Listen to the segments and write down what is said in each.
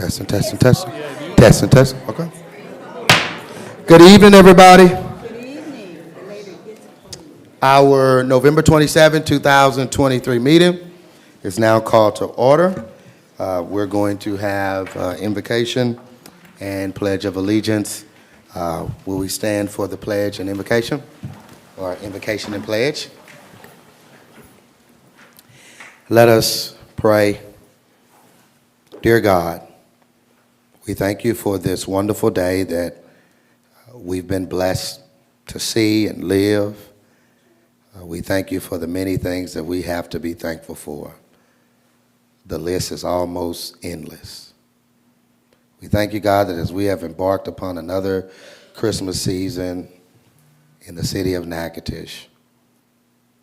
Testing, testing, testing. Testing, testing. Okay. Good evening, everybody. Our November 27, 2023 meeting is now called to order. We're going to have invocation and pledge of allegiance. Will we stand for the pledge and invocation, or invocation and pledge? Let us pray. Dear God, we thank you for this wonderful day that we've been blessed to see and live. We thank you for the many things that we have to be thankful for. The list is almost endless. We thank you, God, that as we have embarked upon another Christmas season in the city of Natchitoches,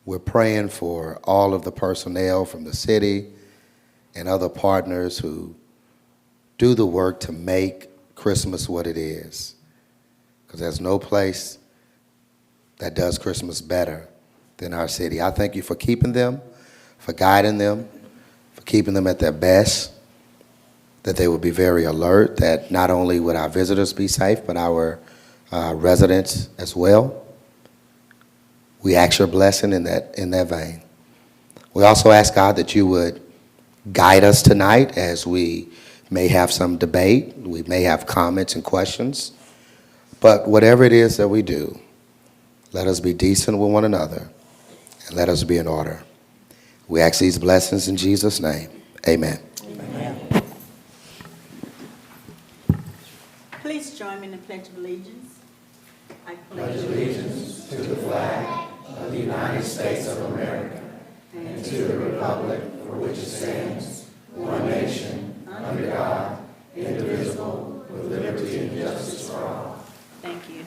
we're praying for all of the personnel from the city and other partners who do the work to make Christmas what it is. Because there's no place that does Christmas better than our city. I thank you for keeping them, for guiding them, for keeping them at their best, that they would be very alert, that not only would our visitors be safe, but our residents as well. We ask your blessing in that vein. We also ask, God, that you would guide us tonight as we may have some debate, we may have comments and questions, but whatever it is that we do, let us be decent with one another and let us be in order. We ask these blessings in Jesus' name. Amen. Amen. Please join me in the Pledge of Allegiance. I pledge allegiance to the flag of the United States of America and to the republic for which it stands, one nation, under God, indivisible, with liberty and justice for all. Thank you.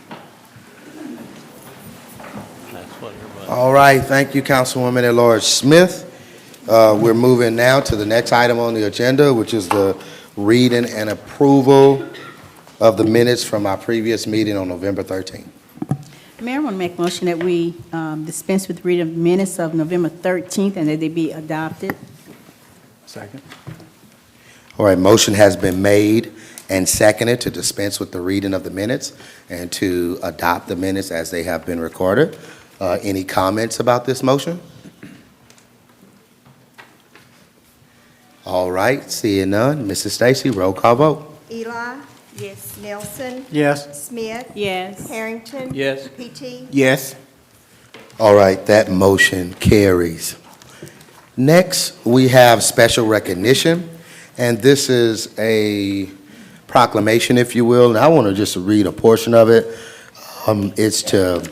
All right, thank you, Councilwoman at-Large Smith. We're moving now to the next item on the agenda, which is the reading and approval of the minutes from our previous meeting on November 13th. Mayor, I want to make a motion that we dispense with reading of minutes of November 13th and that they be adopted. Second. All right, motion has been made and seconded to dispense with the reading of the minutes and to adopt the minutes as they have been recorded. Any comments about this motion? All right, seeing none. Mrs. Stacy, roll call vote. Eli? Yes. Nelson? Yes. Smith? Yes. Harrington? Yes. PT? Yes. All right, that motion carries. Next, we have special recognition, and this is a proclamation, if you will, and I want to just read a portion of it. It's to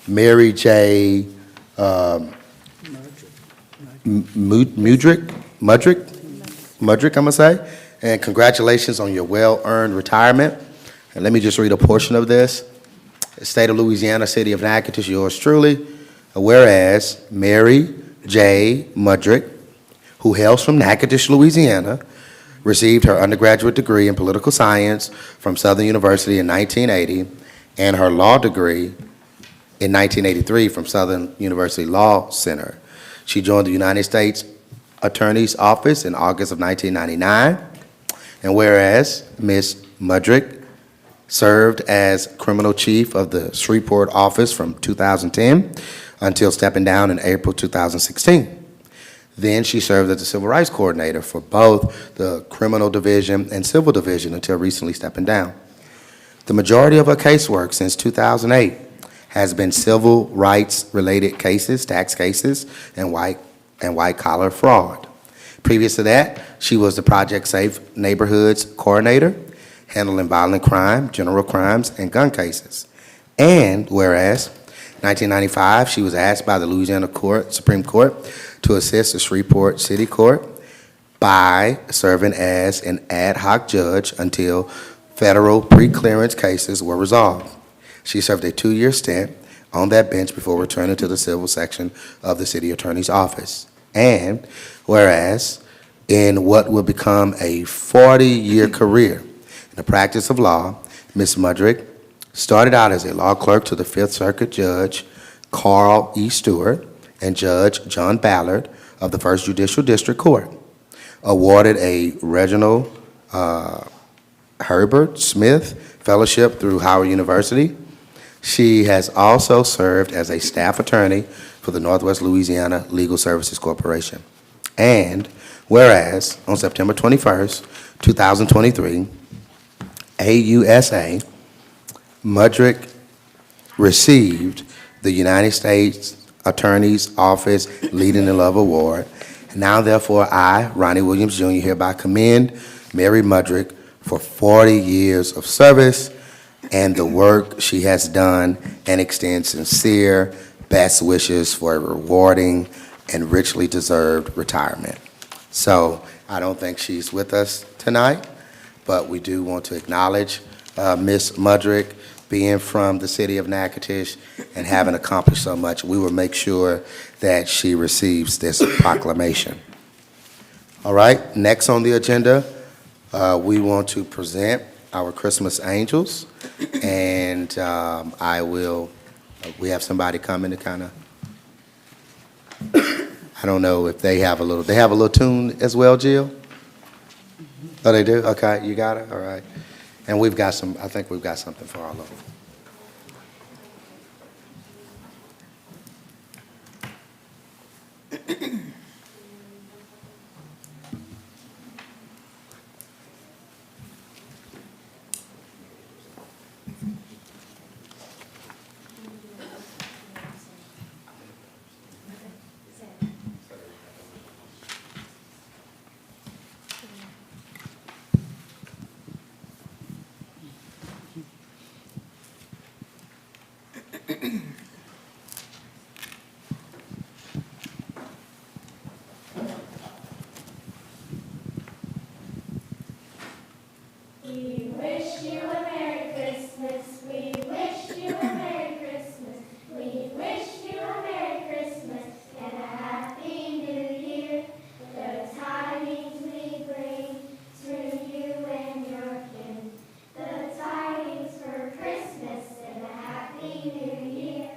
Mary J. Mudrick, I'm gonna say, and congratulations on your well-earned retirement. And let me just read a portion of this. State of Louisiana, City of Natchitoches, yours truly. Whereas Mary J. Mudrick, who hails from Natchitoches, Louisiana, received her undergraduate degree in political science from Southern University in 1980 and her law degree in 1983 from Southern University Law Center. She joined the United States Attorney's Office in August of 1999. And whereas Ms. Mudrick served as criminal chief of the Shreveport office from 2010 until stepping down in April 2016. Then she served as the civil rights coordinator for both the criminal division and civil division until recently stepping down. The majority of her casework since 2008 has been civil rights related cases, tax cases, and white collar fraud. Previous to that, she was the Project Safe Neighborhoods coordinator, handling violent crime, general crimes, and gun cases. And whereas 1995, she was asked by the Louisiana Supreme Court to assist the Shreveport City Court by serving as an ad hoc judge until federal pre-clearance cases were resolved. She served a 2-year stint on that bench before returning to the civil section of the city attorney's office. And whereas in what will become a 40-year career in the practice of law, Ms. Mudrick started out as a law clerk to the Fifth Circuit Judge Carl E. Stewart and Judge John Ballard of the First Judicial District Court, awarded a regional Herbert Smith Fellowship through Howard University. She has also served as a staff attorney for the Northwest Louisiana Legal Services Corporation. And whereas on September 21st, 2023, AUSA Mudrick received the United States Attorney's Office Leading in Love Award. Now, therefore, I, Ronnie Williams Jr., hereby commend Mary Mudrick for 40 years of service and the work she has done, and extend sincere best wishes for a rewarding and richly deserved retirement. So I don't think she's with us tonight, but we do want to acknowledge Ms. Mudrick being from the city of Natchitoches and having accomplished so much. We will make sure that she receives this proclamation. All right, next on the agenda, we want to present our Christmas angels, and we have somebody coming to kind of, I don't know if they have a little tune as well, Jill? Oh, they do? Okay, you got it? All right. And we've got I think we've got something for all of them. We wish you a Merry Christmas. We wish you a Merry Christmas. We wish you a Merry Christmas and a Happy New Year. The tidings we bring to you and your kin. The tidings for Christmas and a Happy New Year.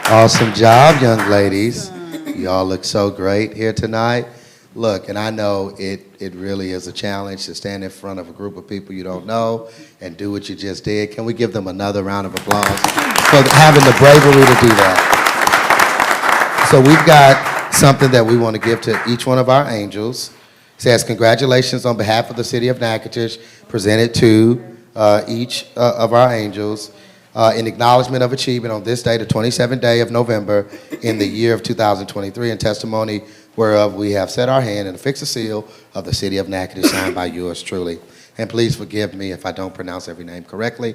Awesome job, young ladies. You all look so great here tonight. Look, and I know it really is a challenge to stand in front of a group of people you don't know and do what you just did. Can we give them another round of applause for having the bravery to do that? So we've got something that we want to give to each one of our angels. It says, congratulations on behalf of the city of Natchitoches, presented to each of our angels. In acknowledgement of achievement on this day, the 27th day of November in the year of 2023, in testimony whereof we have set our hand and affixed a seal of the city of Natchitoches, signed by yours truly. And please forgive me if I don't pronounce every name correctly.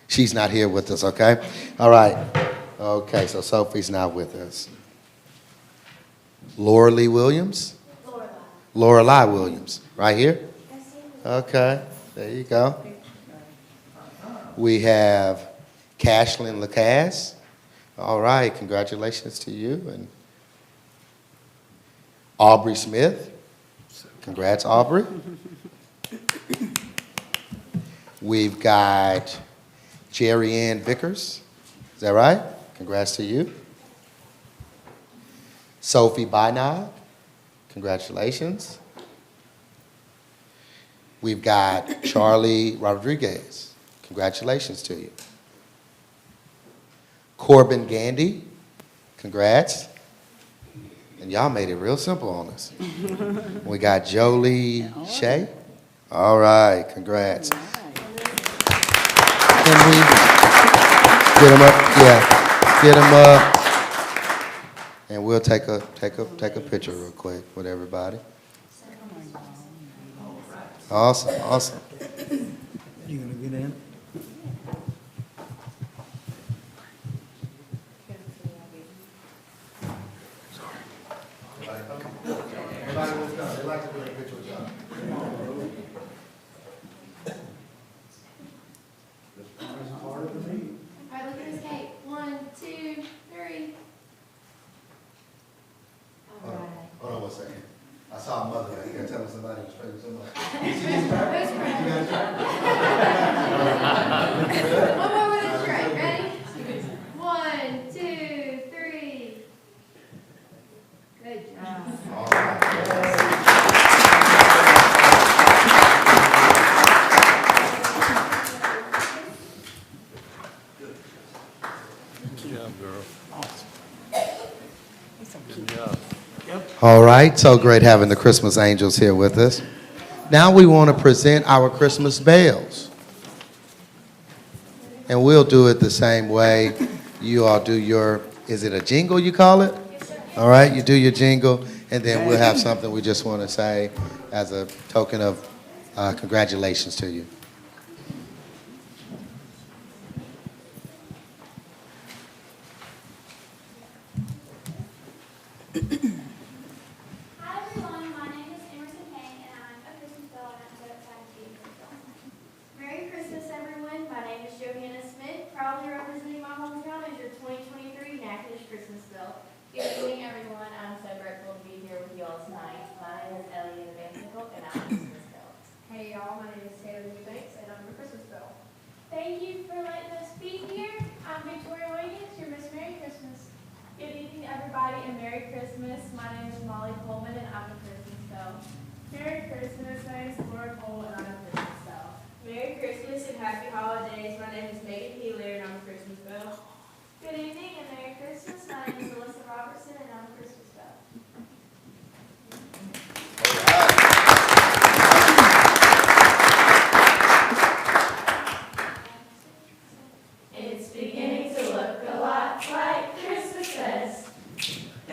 She's not here with us, okay? All right. Okay, so Sophie's not with us. Laura Lee Williams? Lorelei Williams. Right here? Okay, there you go. We have Cashlyn Lacasse. All right, congratulations to you. And Aubrey Smith. Congrats, Aubrey. We've got Jerry Ann Vickers. Is that right? Congrats to you. Sophie Bynag. Congratulations. We've got Charlie Rodriguez. Congratulations to you. Corbin Gandy, congrats. And y'all made it real simple on us. We got Jolie Shea. All right, congrats. Can we get them up? Yeah, get them up. And we'll take a picture real quick with everybody. Awesome, awesome. You gonna get in? They like to do a picture with y'all. All right, look at this cake. 1, 2, 3. All right. Hold on one second. I saw a mother right here telling somebody to spray somebody. Who's All right, so great having the Christmas angels here with us. Now we want to present our Christmas bells. And we'll do it the same way. You all do your, is it a jingle you call it? All right, you do your jingle, and then we'll have something we just want to say as a token of congratulations to you. Hi everyone, my name is Emerson Kane and I'm a Christmas bell and I'm so excited to be here. Merry Christmas everyone, my name is Johanna Smith, proudly representing my hometown as your 2023 Natchitoches Christmas bell. Good evening, everyone. I'm so grateful to be here with you all tonight. My name is Ellie Evangelist, and I'm a Christmas bell. Hey y'all, my name is Taylor Eubanks and I'm a Christmas bell. Thank you for letting us be here. I'm Victoria Wiggins, your Miss Merry Christmas. Good evening, everybody, and Merry Christmas. My name is Molly Coleman, and I'm a Christmas bell. Merry Christmas, my name is Laura Cole and I'm a Christmas bell. Merry Christmas and Happy Holidays. My name is Megan Healer and I'm a Christmas bell. Good evening and Merry Christmas. My name is Alyssa Robertson and I'm a Christmas bell. It's beginning to look a lot like Christmas does.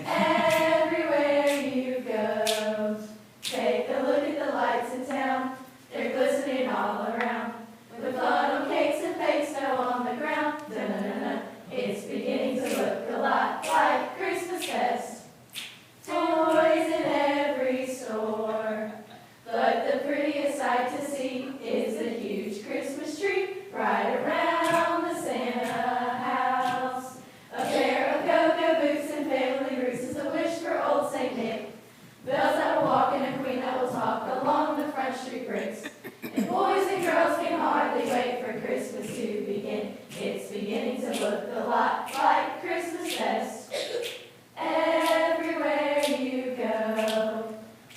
Everywhere you go, take a look at the lights in town. They're glistening all around. With funnel cakes and fake snow on the ground. Dun-dun-dun-dun. It's beginning to look a lot like Christmas does. Toys in every store. But the prettiest sight to see is a huge Christmas tree right around the Santa house. A pair of go-go boots and family roots is a wish for old Saint Nick. Bells that will walk and a queen that will talk along the front street bricks. And boys and girls can hardly wait for Christmas to begin. It's beginning to look a lot like Christmas does. Everywhere you go,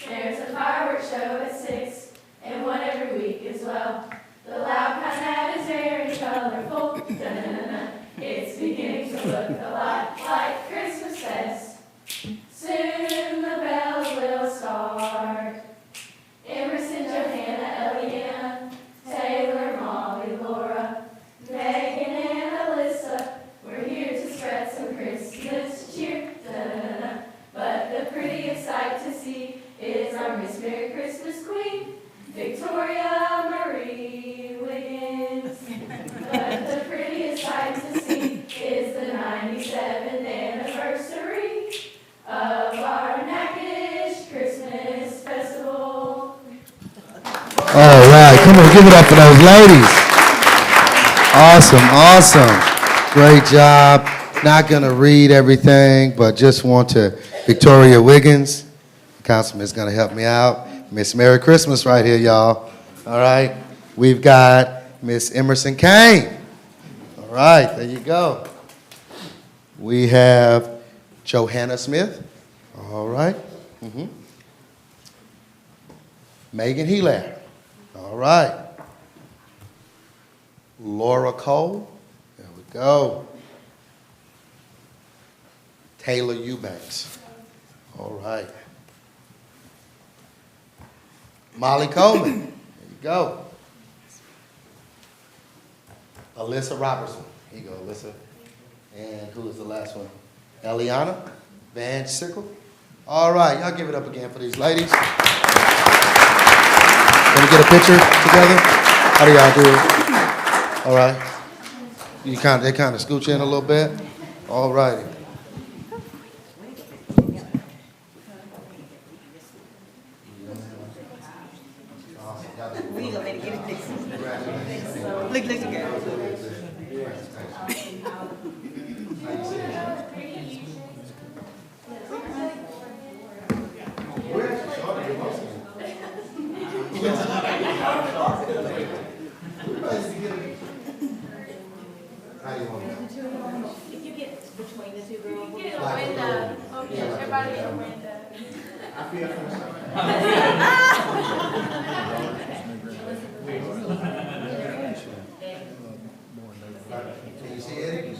there's a fireworks show at 6, and one every week as well. The loud kind that is very colorful. Dun-dun-dun-dun. It's beginning to look a lot like Christmas does. Soon the bells will start. Emerson, Johanna, Eliana, Taylor, Molly, Laura, Megan, and Alyssa. We're here to spread some Christmas cheer. Da-da-da-da. But the prettiest sight to see is our Miss Merry Christmas Queen, Victoria Marie Wiggins. But the prettiest sight to see is the 97th anniversary of our Natchitoches Christmas Festival. All right, come on, give it up for those ladies. Awesome, awesome. Great job. Not going to read everything, but just want to, Victoria Wiggins, Councilman is going to help me out. Miss Merry Christmas right here, y'all. All right, we've got Miss Emerson Kane. All right, there you go. We have Johanna Smith. All right. Megan Healer. All right. Laura Cole. There we go. Taylor Eubanks. All right. Molly Coleman. There you go. Alyssa Robertson. Here you go, Alyssa. And who is the last one? Eliana Van Sickle. All right, y'all give it up again for these ladies. Can we get a picture together? How do y'all do it? All right. They kind of scooch in a little bit. All righty. Look good. If you get between the two girls, get a window. Okay, everybody get a window. Can you see it? I can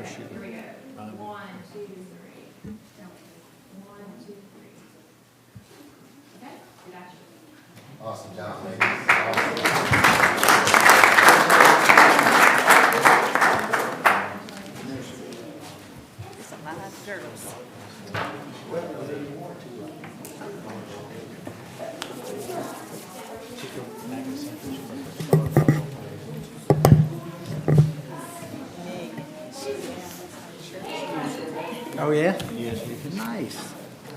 see it. Here we go. 1, 2, 3. Awesome job, ladies. It's a lot of girls. Oh, yeah? Yes. Nice.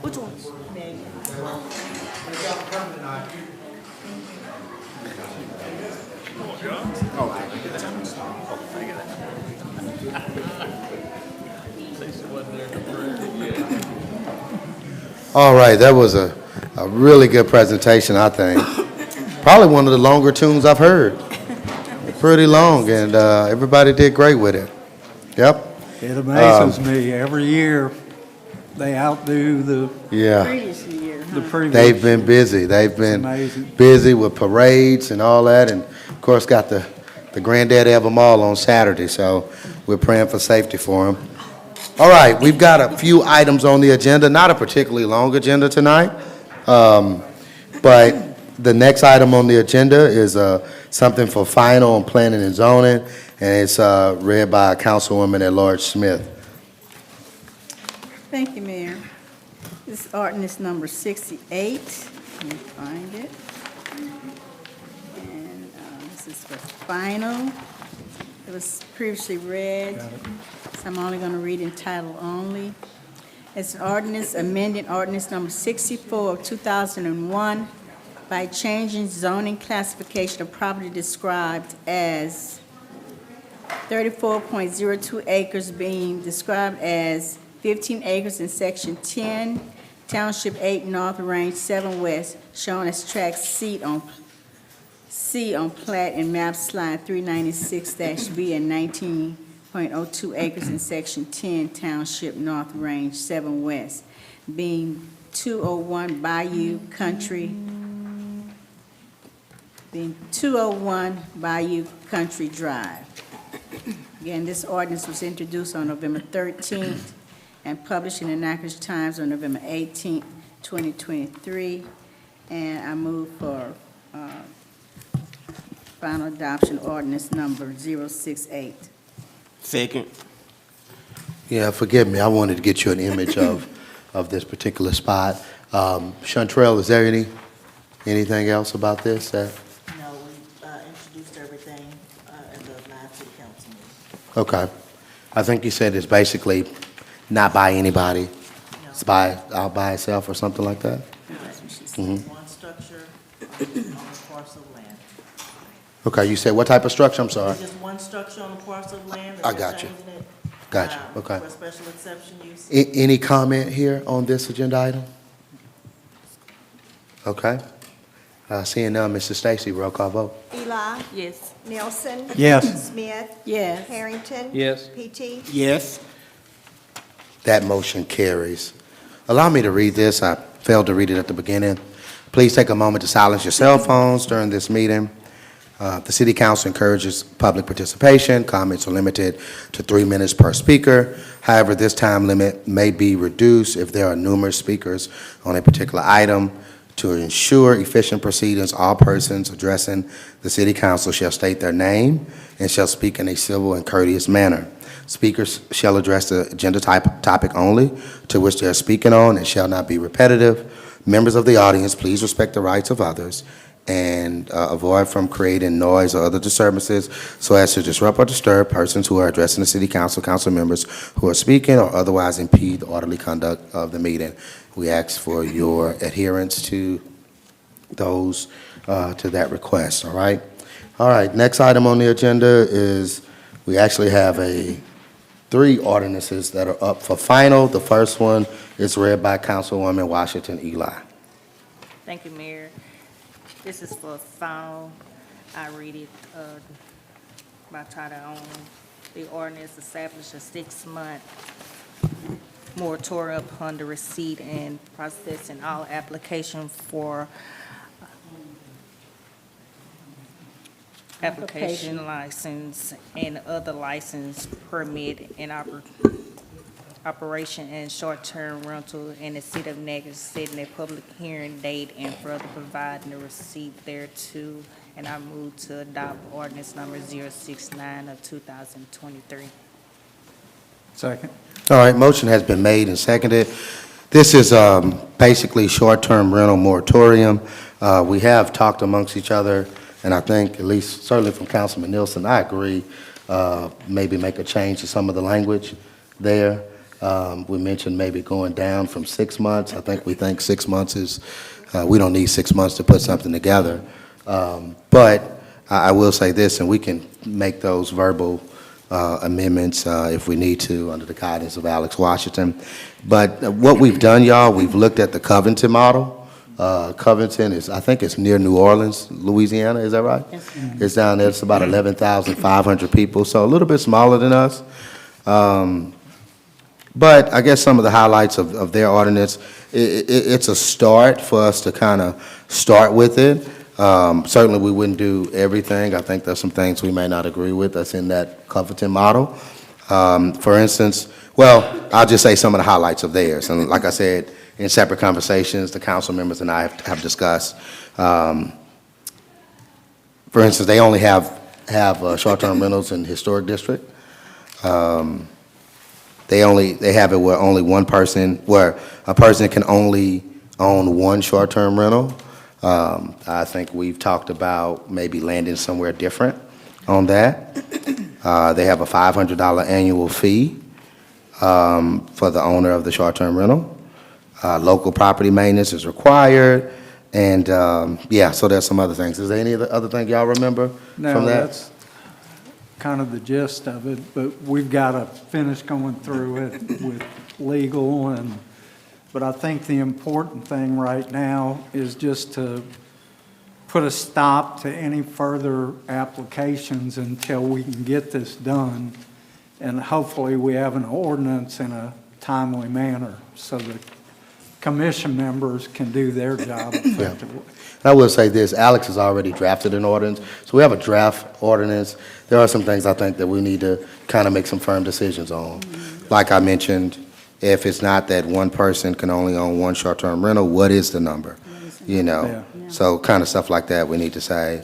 Which one? All right, that was a really good presentation, I think. Probably one of the longer tunes I've heard. Pretty long, and everybody did great with it. Yep, It amazes me. Every year, they outdo yeah. Previous year, the huh? previous. They've been busy. They've been amazing. busy with parades and all that, and of course got the granddaddy of them all on Saturday, so we're praying for safety for him. All right, we've got a few items on the agenda, not a particularly long agenda tonight, but the next item on the agenda is something for final on planning and zoning, and it's read by Councilwoman at-large Smith. Thank you, Mayor. This is ordinance number 68. Let me find it. And this is for final. It was previously read, so I'm only going to read in title only. It's an ordinance amending ordinance number 64 of 2001 by changing zoning classification of property described as 34.02 acres being described as 15 acres in Section 10, Township 8 North, Range 7 West, shown as Tract C on plat and map slide 396-B and 19.02 acres in Section 10, Township North, Range 7 West, being 201 Bayou Country Drive. Again, this ordinance was introduced on November 13th and published in the Natchitoches Times on November 18th, 2023. And I move for final adoption ordinance number 068. Second. Yeah, forgive me, I wanted to get you an image of this particular spot. Chantrell, is there anything else about this that? No, we introduced everything at the last city council meeting. Okay. I think you said it's basically not by anybody. No. It's out by itself or something like that? Mhm. One structure on a parcel of land. Okay, you said what type of structure? I'm sorry. It's just one structure on a parcel of land. I and they're got you. changing it, Got you, okay. For special exception use. Any comment here on this agenda item? Okay. Seeing none, Mrs. Stacy, roll call vote. Eli. Yes. Nelson. Yes. Smith. Yes. Harrington. Yes. PT. Yes. That motion carries. Allow me to read this. I failed to read it at the beginning. Please take a moment to silence your cell phones during this meeting. The City Council encourages public participation. Comments are limited to 3 minutes per speaker. However, this time limit may be reduced if there are numerous speakers on a particular item. To ensure efficient proceedings, all persons addressing the City Council shall state their name and shall speak in a civil and courteous manner. Speakers shall address the agenda topic only to which they are speaking on and shall not be repetitive. Members of the audience, please respect the rights of others and avoid from creating noise or other disturbances so as to disrupt or disturb persons who are addressing the City Council, council members who are speaking, or otherwise impede the orderly conduct of the meeting. We ask for your adherence to those, to that request, all right? All right, next item on the agenda is we actually have 3 ordinances that are up for final. The first one is read by Councilwoman Washington Eli. Thank you, Mayor. This is for final. I read it by title only. The ordinance established a 6-month moratorium upon the receipt and processing all applications for application license and other license permit and operation and short-term rental in the city of Natchez, setting a public hearing date and further providing the receipt thereto. And I move to adopt ordinance number 069 of 2023. Second. All right, motion has been made and seconded. This is basically short-term rental moratorium. We have talked amongst each other, and I think, at least certainly from Councilman Nielsen, I agree, maybe make a change to some of the language there. We mentioned maybe going down from 6 months. I think we think 6 months is, we don't need 6 months to put something together. But I will say this, and we can make those verbal amendments if we need to under the guidance of Alex Washington. But what we've done, y'all, we've looked at the Covington model. Covington is, I think it's near New Orleans, Louisiana, is that right? Yes. It's down there, it's about 11,500 people, so a little bit smaller than us. But I guess some of the highlights of their ordinance, it's a start for us to kind of start with it. Certainly, we wouldn't do everything. I think there's some things we may not agree with that's in that Covington model. For instance, well, I'll just say some of the highlights of theirs. And like I said, in separate conversations, the council members and I have discussed. For instance, they only have short-term rentals in the historic district. They have it where only one person, where a person can only own one short-term rental. I think we've talked about maybe landing somewhere different on that. They have a $500 annual fee for the owner of the short-term rental. Local property maintenance is required, and yeah, so there's some other things. Is there any other thing y'all remember from No, that? that's kind of the gist of it, but we've got to finish going through it with legal but I think the important thing right now is just to put a stop to any further applications until we can get this done. And hopefully we have an ordinance in a timely manner so the commission members can do their job effectively. I will say this, Alex has already drafted an ordinance, so we have a draft ordinance. There are some things I think that we need to kind of make some firm decisions on. Like I mentioned, if it's not that one person can only own one short-term rental, what is the number? You know, Yeah. so kind of stuff like that we need to say.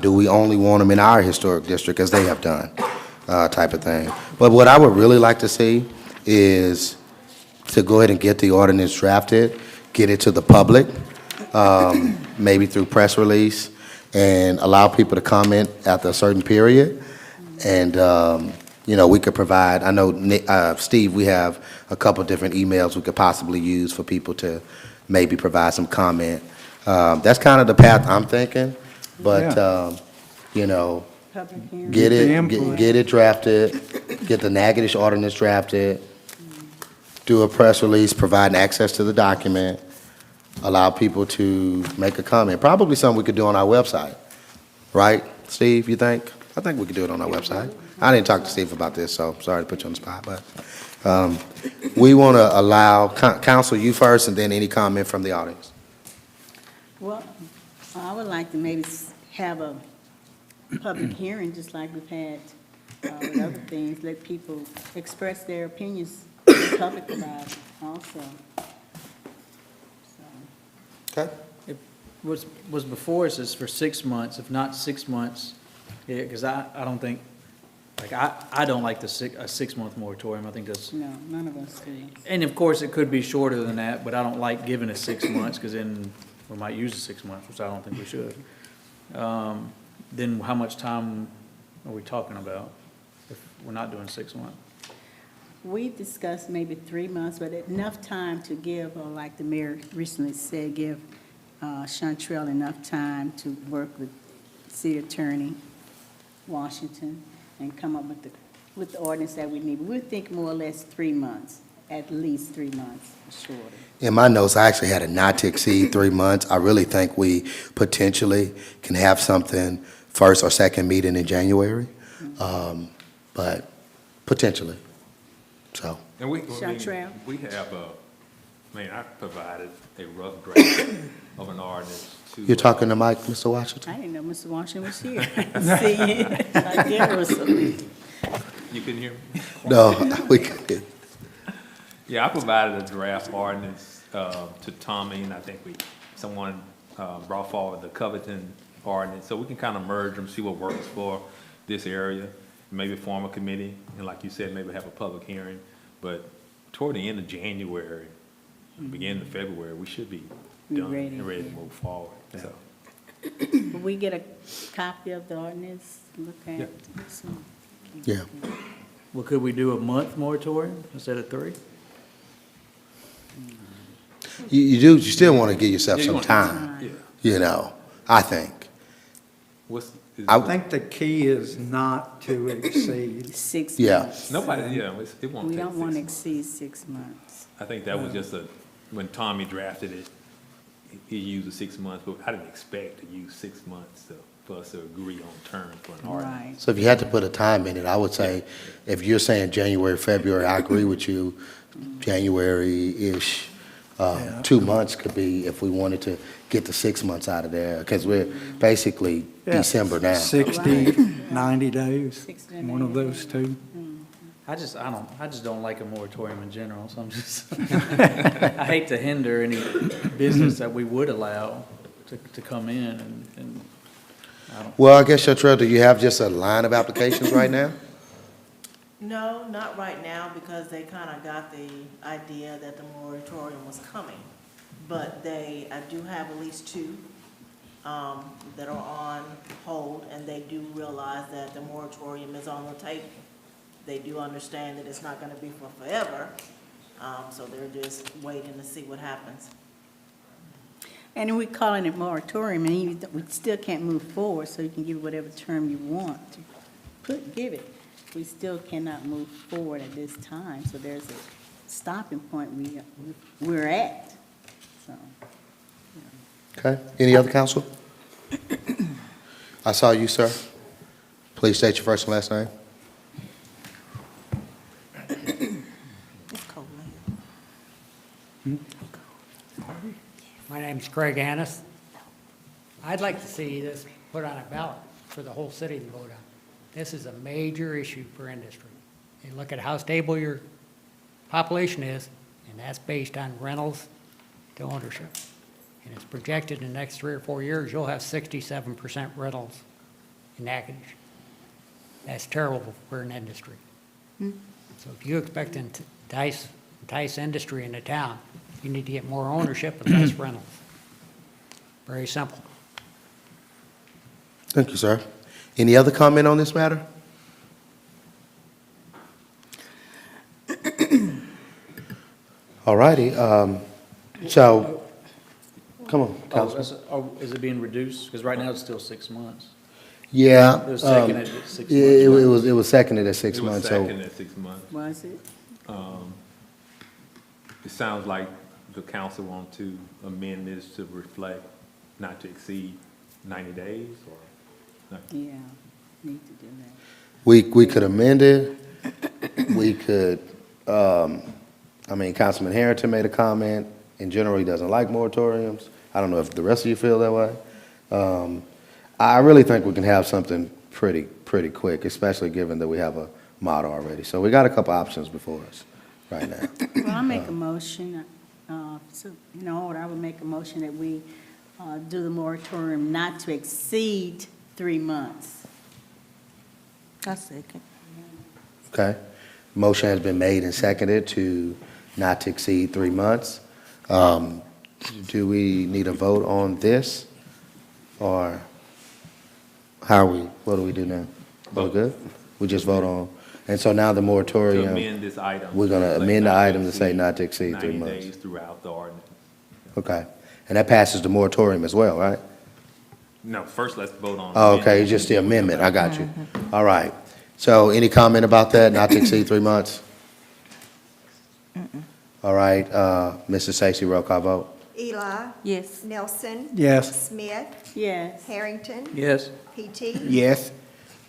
Do we only want them in our historic district as they have done, type of thing. But what I would really like to see is to go ahead and get the ordinance drafted, get it to the public, maybe through press release, and allow people to comment after a certain period. And, you know, we could provide, I know, Steve, we have a couple different emails we could possibly use for people to maybe provide some comment. That's kind of the path I'm thinking, but, you know, Public hearing. get The it, input. get it drafted, get the Natchitoches ordinance drafted, do a press release providing access to the document, allow people to make a comment. Probably something we could do on our website, right, Steve, you think? I think we could do it on our website. I didn't talk to Steve about this, so sorry to put you on the spot, but we want to allow, counsel you first, and then any comment from the audience. Well, I would like to maybe have a public hearing, just like we've had with other things, let people express their opinions in public about it also. So, Okay. Was before us is for 6 months, if not 6 months, yeah, because I don't think, like, I don't like a 6-month moratorium, I think that's, no, none of us do. and of course, it could be shorter than that, but I don't like giving it 6 months, because then we might use the 6 months, which I don't think we should. Then how much time are we talking about if we're not doing 6 months? We've discussed maybe 3 months, but enough time to give, or like the mayor recently said, give Chantrell enough time to work with city attorney Washington and come up with the ordinance that we need. We think more or less 3 months, at least 3 months, shorter. In my notes, I actually had a not to exceed 3 months. I really think we potentially can have something first or second meeting in January, but potentially, so. And we Chantrell? we have I provided a rough draft of an ordinance to. You're talking to Mike, Mr. Washington? I didn't know Mr. Washington was here. See, like there was something. You couldn't hear me? No, we could. Yeah, I provided a draft ordinance to Tommy, and I think someone brought forward the Covington ordinance, so we can kind of merge them, see what works for this area, maybe form a committee, and like you said, maybe have a public hearing. But toward the end of January, beginning of February, we should be done Ready, and ready to yeah. move forward, so. Will we get a copy of the ordinance, look at? Yeah. So- Yeah. Well, could we do a month moratorium instead of 3? You still want to give yourself Yeah, you some want- time, Yeah. you know, I think. I think the key is not to exceed. 6 Yeah. months. Nobody, yeah, it won't We take don't want to 6 months. exceed 6 months. I think that was just when Tommy drafted it, he used the 6 months, but I didn't expect to use 6 months for us to agree on terms for an ordinance. Right. So if you had to put a time in it, I would say, if you're saying January, February, I agree with you, January-ish. 2 months could be if we wanted to get the 6 months out of there, because we're basically Yeah, December now. 60, 90 days, 60 to one of 90 those two. I just don't like a moratorium in general, so I'm just, I hate to hinder any business that we would allow to come in and I don't. Well, I guess, Chantrell, do you have just a line of applications right now? No, not right now, because they kind of got the idea that the moratorium was coming. But I do have at least 2 that are on hold, and they do realize that the moratorium is on the table. They do understand that it's not going to be for forever, so they're just waiting to see what happens. And we're calling it moratorium, and we still can't move forward, so you can give it whatever term you want to give it. We still cannot move forward at this time, so there's a stopping point we're at, so. Okay, any other counsel? I saw you, sir. Please state your first and last name. It's cold in here. My name's Craig Annis. I'd like to see this put on a ballot for the whole city to vote on. This is a major issue for industry. You look at how stable your population is, and that's based on rentals to ownership. And it's projected in the next 3 or 4 years, you'll have 67% rentals in Natchitoches. That's terrible for an industry. So if you expect to entice industry in the town, you need to get more ownership and less rentals. Very simple. Thank you, sir. Any other comment on this matter? All righty, so, come on, Councilman. Is it being reduced? Because right now it's still 6 months. Yeah. It was seconded at 6 months. Yeah, it was seconded at 6 months, It was so. second at 6 months. Was it? It sounds like the council want to amend this to reflect not to exceed 90 days, or? No. Yeah, need to do that. We could amend it, we could, Councilman Harrington made a comment, in general, he doesn't like moratoriums. I don't know if the rest of you feel that way. I really think we can have something pretty quick, especially given that we have a model already. So we got a couple options before us right now. Well, I make a motion, so, I would make a motion that we do the moratorium not to exceed 3 months. I second. Okay? Motion has been made and seconded to not to exceed 3 months. Do we need a vote on this? Or what do we do now? We're good? We just vote on, and so now the To moratorium, amend this item. we're gonna say amend the not to item to say not to exceed 3 90 months. days throughout the ordinance. Okay. And that passes the moratorium as well, right? No, first let's vote on. Oh, okay, it's just the amendment, I got you. All right. So any comment about that, not to exceed 3 months? All right, Mrs. Stacy, roll call vote. Eli. Yes. Nelson. Yes. Smith. Yes. Harrington. Yes. PT. Yes.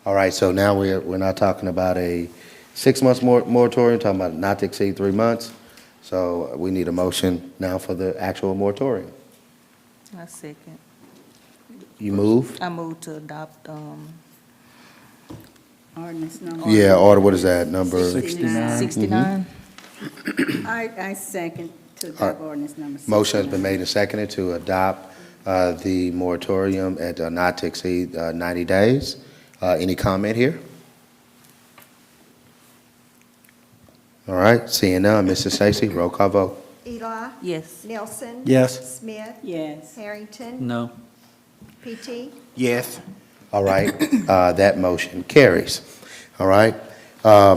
All right, so now we're not talking about a 6 months moratorium, talking about not to exceed 3 months. So we need a motion now for the actual moratorium. I second. You move? I move to adopt, Ordinance number. Yeah, order, what is that, number? 69. 69. I second to All adopt right. ordinance number 69. Motion has been made and seconded to adopt the moratorium at not to exceed 90 days. Any comment here? All right, seeing none, Mrs. Stacy, roll call vote. Eli. Yes. Nelson. Yes. Smith. Yes. Harrington. No. PT. Yes. All right, that motion carries. All right,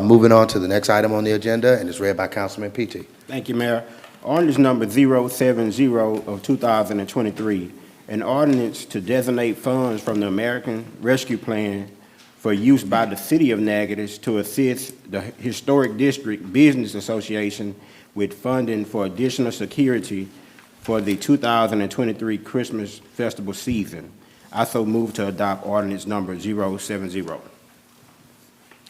moving on to the next item on the agenda, and it's read by Councilman PT. Thank you, Mayor. Ordinance number 070 of 2023, an ordinance to designate funds from the American Rescue Plan for use by the City of Natchitoches to assist the Historic District Business Association with funding for additional security for the 2023 Christmas festival season. I so move to adopt ordinance number 070.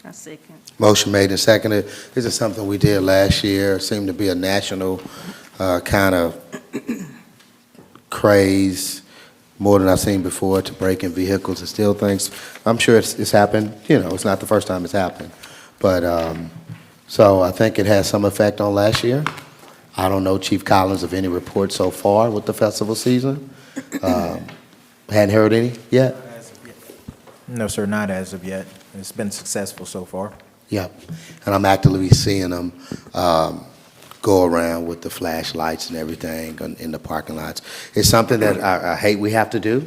I second. Motion made and seconded. This is something we did last year. It seemed to be a national kind of craze, more than I've seen before, to break in vehicles and steal things. I'm sure it's happened. You know, it's not the first time it's happened. But, so I think it has some effect on last year. I don't know, Chief Collins, of any reports so far with the festival season. Hadn't heard any yet? No, sir, not as of yet. It's been successful so far. Yep. And I'm actively seeing them go around with the flashlights and everything in the parking lots. It's something that I hate we have to do,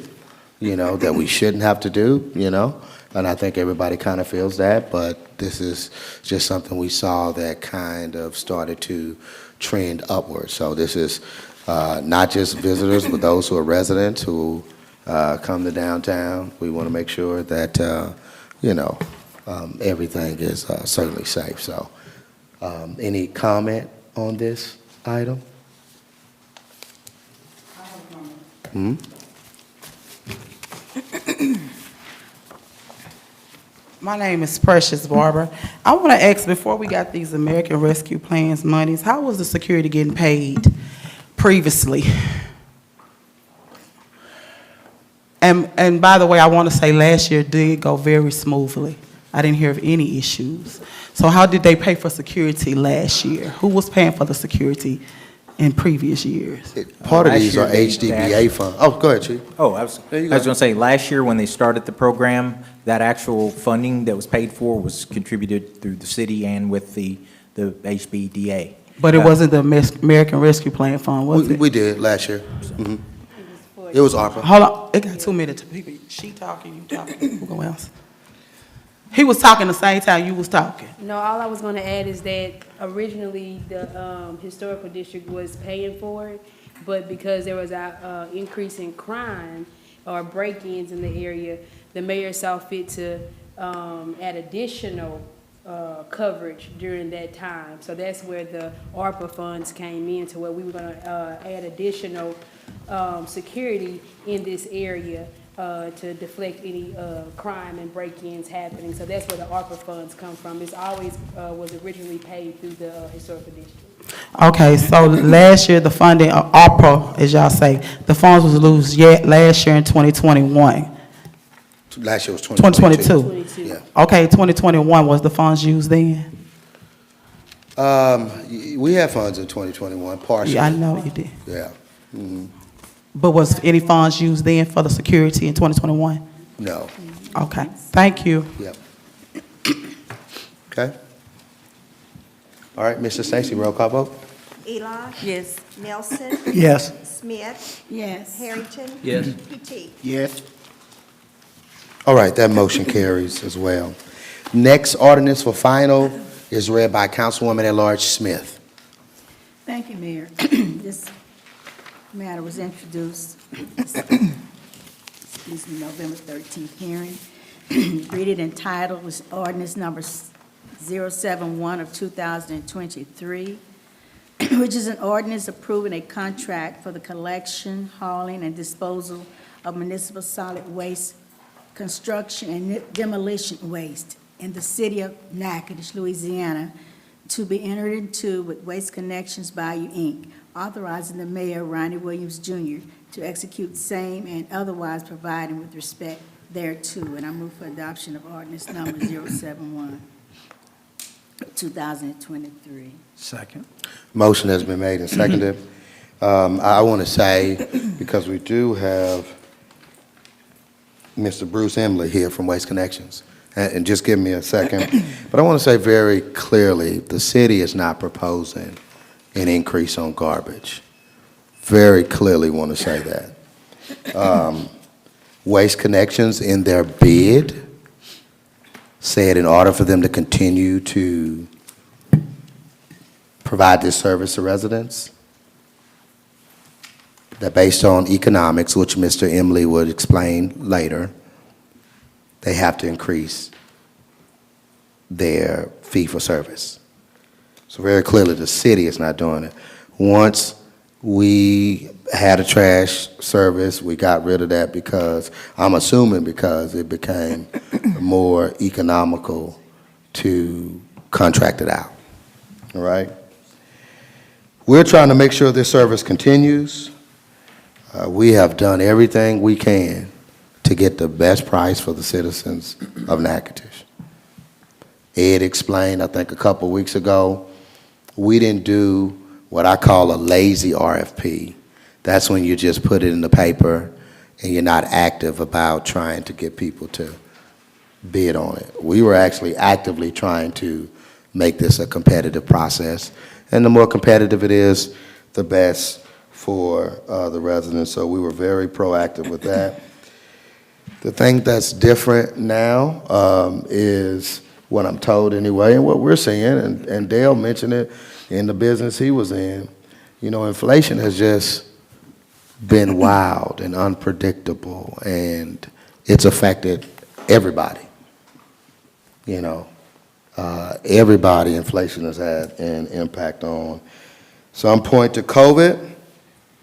you know, that we shouldn't have to do, you know, and I think everybody kind of feels that, but this is just something we saw that kind of started to trend upward. So this is not just visitors, but those who are residents who come to downtown. We want to make sure that, you know, everything is certainly safe. So any comment on this item? Hmm? My name is Precious Barber. I want to ask, before we got these American Rescue Plans monies, how was the security getting paid previously? And by the way, I want to say last year did go very smoothly. I didn't hear of any issues. So how did they pay for security last year? Who was paying for the security in previous years? Part of Last these year are they HDBA funds. Oh, go ahead, Chief. Oh, I was There you going go. to say, last year when they started the program, that actual funding that was paid for was contributed through the city and with the HBDA. But it wasn't the American Rescue Plan Fund, was it? We did last year. Mhm. It was ARPA. Hold on, it got 2 minutes. She talking, you talking, who else? He was talking the same time you was talking. No, all I was gonna add is that originally the historical district was paying for it, but because there was a increase in crime or break-ins in the area, the mayor saw fit to add additional coverage during that time. So that's where the ARPA funds came in, to where we were gonna add additional security in this area to deflect any crime and break-ins happening. So that's where the ARPA funds come from. It's always was originally paid through the historical district. Okay, so last year, the funding, ARPA, as y'all say, the funds was loose yet last year in 2021. Last year was 2022. Yeah. Okay, 2021, was the funds used then? We had funds in 2021, partially. Yeah, I know you did. Yeah. Mhm. But was any funds used then for the security in 2021? No. Okay, thank you. Yep. Okay. All right, Mr. Stacy, roll call vote. Eli. Yes. Nelson. Yes. Smith. Yes. Harrington. Yes. PT. Yes. All right, that motion carries as well. Next ordinance for final is read by Councilwoman at Large Smith. Thank you, Mayor. This matter was introduced, excuse me, November 13th hearing. Read it in title, was ordinance number 071 of 2023, which is an ordinance approving a contract for the collection, hauling, and disposal of municipal solid waste, construction, and demolition waste in the city of Natchitoches, Louisiana, to be entered into with Waste Connections Bayou, Inc., authorizing the mayor, Ronnie Williams, Jr., to execute same and otherwise providing with respect thereto. And I move for adoption of ordinance number 071. 2023. Second. Motion has been made and seconded. I want to say, because we do have Mr. Bruce Embley here from Waste Connections, and just give me a second, but I want to say very clearly, the city is not proposing an increase on garbage. Very clearly want to say that. Waste Connections, in their bid, said in order for them to continue to provide this service to residents, that based on economics, which Mr. Embley would explain later, they have to increase their fee for service. So very clearly, the city is not doing it. Once we had a trash service, we got rid of that because, I'm assuming because it became more economical to contract it out, all right? We're trying to make sure this service continues. We have done everything we can to get the best price for the citizens of Natchitoches. Ed explained, I think a couple weeks ago, we didn't do what I call a lazy RFP. That's when you just put it in the paper and you're not active about trying to get people to bid on it. We were actually actively trying to make this a competitive process. And the more competitive it is, the best for the residents. So we were very proactive with that. The thing that's different now is what I'm told anyway, and what we're seeing, and Dale mentioned it in the business he was in, you know, inflation has just been wild and unpredictable, and it's affected everybody. You know, everybody inflation has had an impact on. Some point to COVID,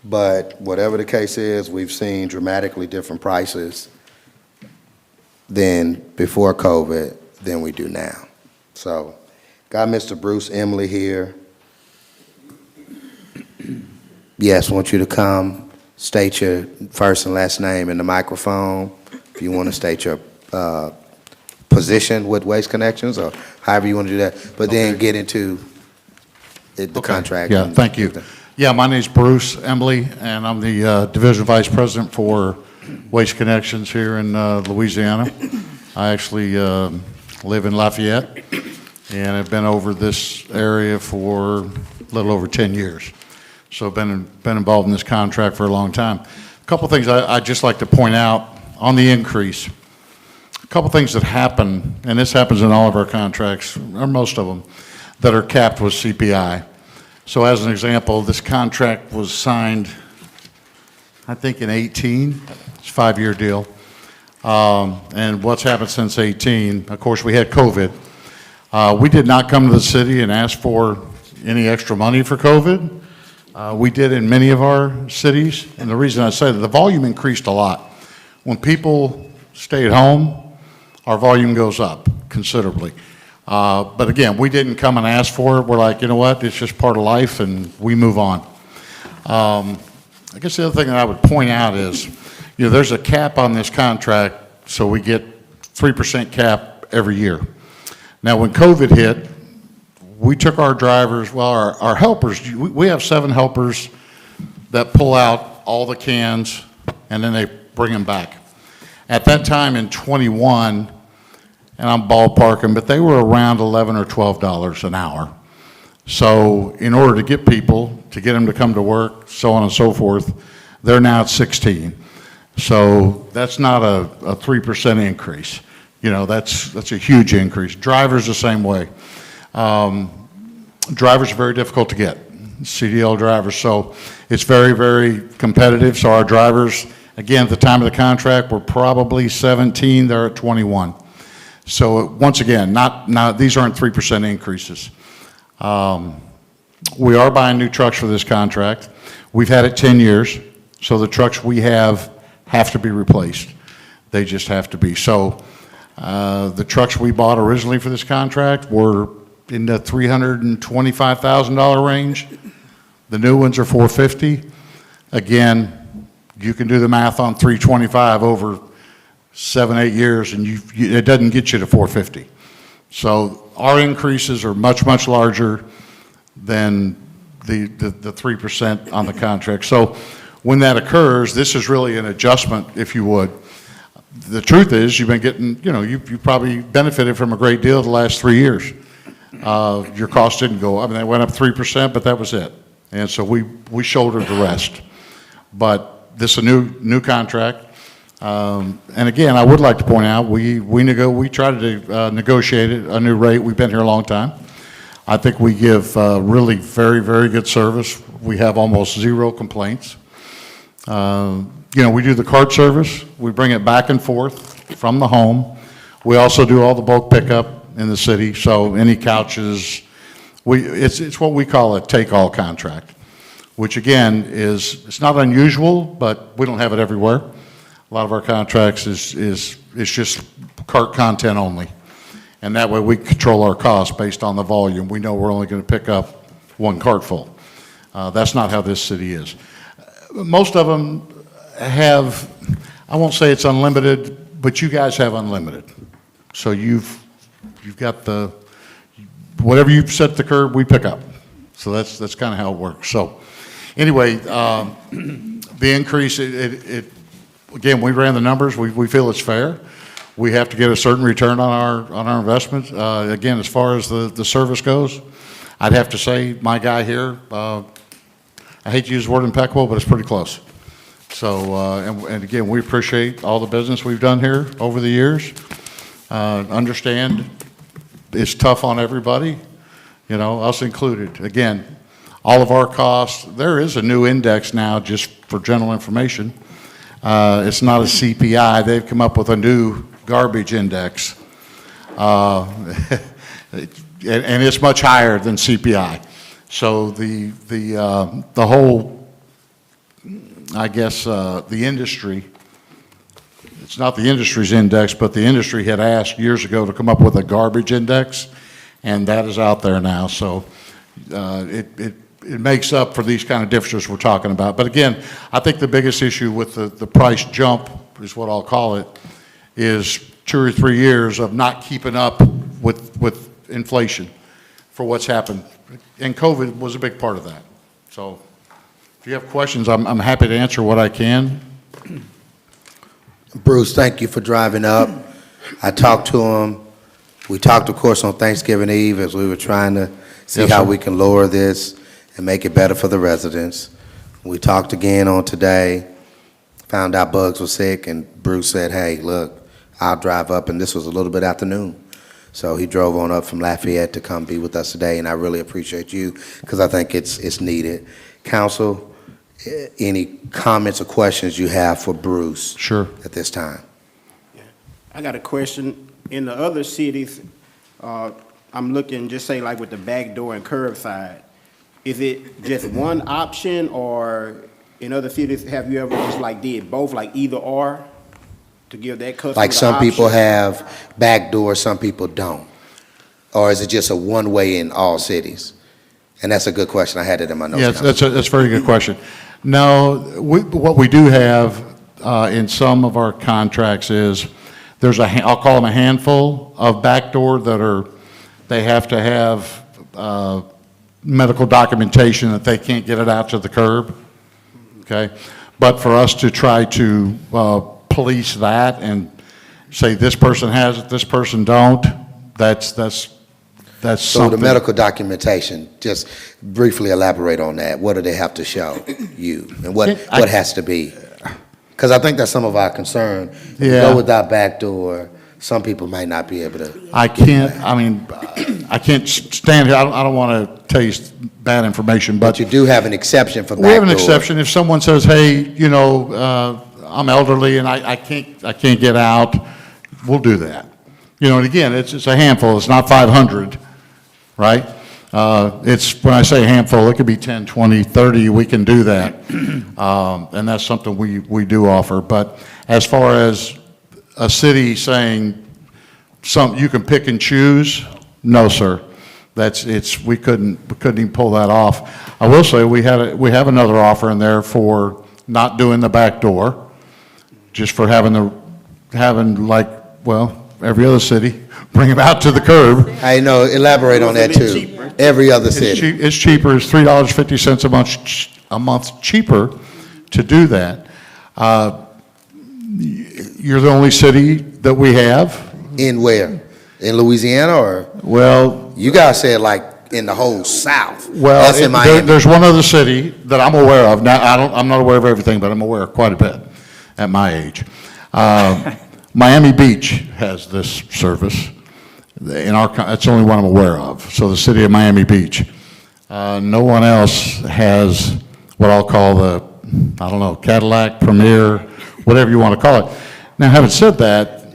but whatever the case is, we've seen dramatically different prices than before COVID than we do now. So, got Mr. Bruce Embley here. Yes, I want you to come, state your first and last name in the microphone. If you want to state your position with Waste Connections, or however you want to do that, but then get into the contract. Yeah, thank you. Yeah, my name's Bruce Embley, and I'm the Division Vice President for Waste Connections here in Louisiana. I actually live in Lafayette, and I've been over this area for a little over 10 years. So I've been involved in this contract for a long time. A couple things I'd just like to point out on the increase. A couple things that happen, and this happens in all of our contracts, or most of them, that are capped with CPI. So as an example, this contract was signed, I think in 18, it's a 5-year deal. And what's happened since 18, of course, we had COVID. We did not come to the city and ask for any extra money for COVID. We did in many of our cities, and the reason I say that, the volume increased a lot. When people stay at home, our volume goes up considerably. But again, we didn't come and ask for it. We're like, you know what, it's just part of life, and we move on. I guess the other thing that I would point out is, you know, there's a cap on this contract, so we get 3% cap every year. Now, when COVID hit, we took our drivers, well, our helpers, we have 7 helpers that pull out all the cans, and then they bring them back. At that time in 21, and I'm ballparking, but they were around $11 or $12 an hour. So in order to get people, to get them to come to work, so on and so forth, they're now at 16. So that's not a 3% increase. You know, that's a huge increase. Drivers the same way. Drivers are very difficult to get, CDL drivers. So it's very, very competitive. So our drivers, again, at the time of the contract, were probably 17, they're at 21. So once again, these aren't 3% increases. We are buying new trucks for this contract. We've had it 10 years, so the trucks we have to be replaced. They just have to be. So the trucks we bought originally for this contract were in the $325,000 range. The new ones are $450,000. Again, you can do the math on $325,000 over 7-8 years, and it doesn't get you to $450,000. So our increases are much, much larger than the 3% on the contract. So when that occurs, this is really an adjustment, if you would. The truth is, you've been getting, you probably benefited from a great deal the last 3 years. Your costs didn't go up. I mean, they went up 3%, but that was it. And so we shouldered the rest. But this is a new contract. And again, I would like to point out, we tried to negotiate a new rate. We've been here a long time. I think we give really very, very good service. We have almost zero complaints. We do the cart service. We bring it back and forth from the home. We also do all the bulk pickup in the city. So any couches, it's what we call a take-all contract, which again it's not unusual, but we don't have it everywhere. A lot of our contracts is just cart content only. And that way we control our costs based on the volume. We know we're only going to pick up one cart full. That's not how this city is. Most of them have, I won't say it's unlimited, but you guys have unlimited. So you've got whatever you've set the curb, we pick up. So that's kind of how it works. So anyway, the increase, again, we ran the numbers. We feel it's fair. We have to get a certain return on our investment. Again, as far as the service goes, I'd have to say my guy here, I hate to use the word impeccable, but it's pretty close. So, and again, we appreciate all the business we've done here over the years. Understand it's tough on everybody, us included. Again, all of our costs, there is a new index now, just for general information. It's not a CPI. They've come up with a new garbage index. And it's much higher than CPI. So the whole, I guess, the industry, it's not the industry's index, but the industry had asked years ago to come up with a garbage index, and that is out there now. So it makes up for these kind of differences we're talking about. But again, I think the biggest issue with the price jump, is what I'll call it, is 2 or 3 years of not keeping up with inflation for what's happened. And COVID was a big part of that. So if you have questions, I'm happy to answer what I can. Bruce, thank you for driving up. I talked to him. We talked, of course, on Thanksgiving Eve as we were trying to see Yes, how sir. we can lower this and make it better for the residents. We talked again on today, found out Bugs was sick, and Bruce said, hey, look, I'll drive up, and this was a little bit after noon. So he drove on up from Lafayette to come be with us today, and I really appreciate you because I think it's needed. Council, any comments or questions you have for Bruce? Sure. At this time? I got a question. In the other cities, I'm looking, just say like with the back door and curbside, is it just one option, or in other cities, have you ever just like did both, like either or, to give that customer Like the some people option? have back doors, some people don't? Or is it just a one-way in all cities? And that's a good question. I had it in my notes. Yes, Council. that's a very good question. No, what we do have in some of our contracts is there's I'll call them a handful of back door that they have to have medical documentation that they can't get it out to the curb, okay? But for us to try to police that and say this person has it, this person don't, that's So something. the medical documentation, just briefly elaborate on that. What do they have to show you? And what has to be? Because I think that's some of our concern. If you Yeah. go with our back door, some people might not be able to. I can't stand here, I don't want to tell you bad information, But you do have an exception for back door. we have an exception. If someone says, hey, I'm elderly and I can't get out, we'll do that. And again, it's a handful, it's not 500, right? It's, when I say handful, it could be 10, 20, 30, we can do that. And that's something we do offer. But as far as a city saying you can pick and choose, no, sir. We couldn't even pull that off. I will say we have another offer in there for not doing the back door, just for having every other city, bring them out to the curb. I know, elaborate on that too. Every other city. It's cheaper, it's $3.50 a month cheaper to do that. You're the only city that we have. In where? In Louisiana or? Well, You guys said like in the whole South. well, That's in Miami. there's one other city that I'm aware of. Now, I'm not aware of everything, but I'm aware of quite a bit at my age. Miami Beach has this service. It's the only one I'm aware of. So the city of Miami Beach. No one else has what I'll call the, Cadillac, Premier, whatever you want to call it. Now, having said that,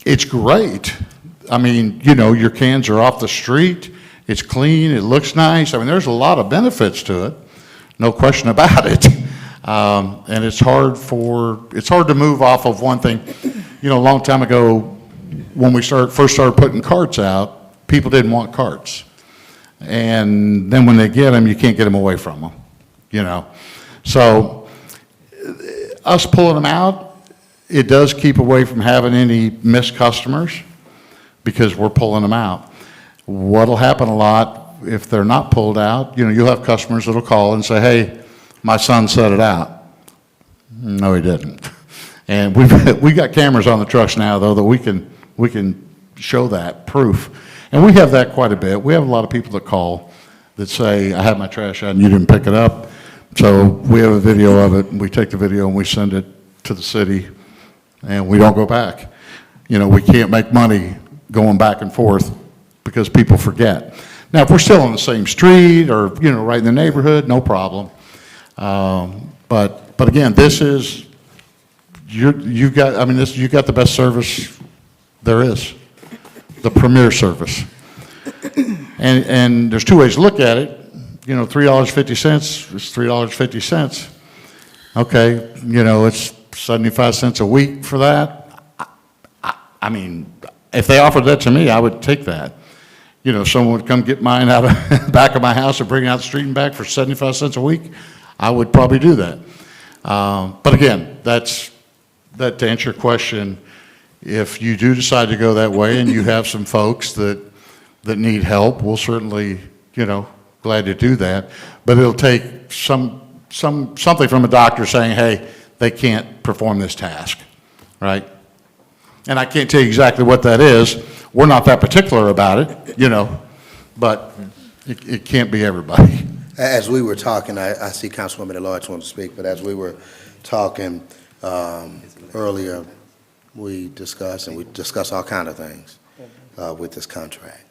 it's great. I mean, your cans are off the street, it's clean, it looks nice. I mean, there's a lot of benefits to it, no question about it. And it's hard to move off of one thing. A long time ago, when we first started putting carts out, people didn't want carts. And then when they get them, you can't get them away from them, So us pulling them out, it does keep away from having any missed customers because we're pulling them out. What'll happen a lot if they're not pulled out, you'll have customers that'll call and say, hey, my son set it out. No, he didn't. And we got cameras on the trucks now, though, that we can show that proof. And we have that quite a bit. We have a lot of people that call that say, I had my trash out and you didn't pick it up. So we have a video of it, and we take the video and we send it to the city, and we don't go back. We can't make money going back and forth because people forget. Now, if we're still on the same street or, right in the neighborhood, no problem. But again, you've got the best service there is, the premier service. And there's two ways to look at it. $3.50 is $3.50. Okay, it's 75 cents a week for that. I mean, if they offered that to me, I would take that. Someone would come get mine out of the back of my house and bring it out the street and back for 75 cents a week, I would probably do that. But again, that to answer your question, if you do decide to go that way and you have some folks that need help, we'll certainly, glad to do that. But it'll take something from a doctor saying, hey, they can't perform this task, right? And I can't tell you exactly what that is. We're not that particular about it, but it can't be everybody. As we were talking, I see Councilwoman at large want to speak, but as we were talking earlier, we discussed all kind of things with this contract.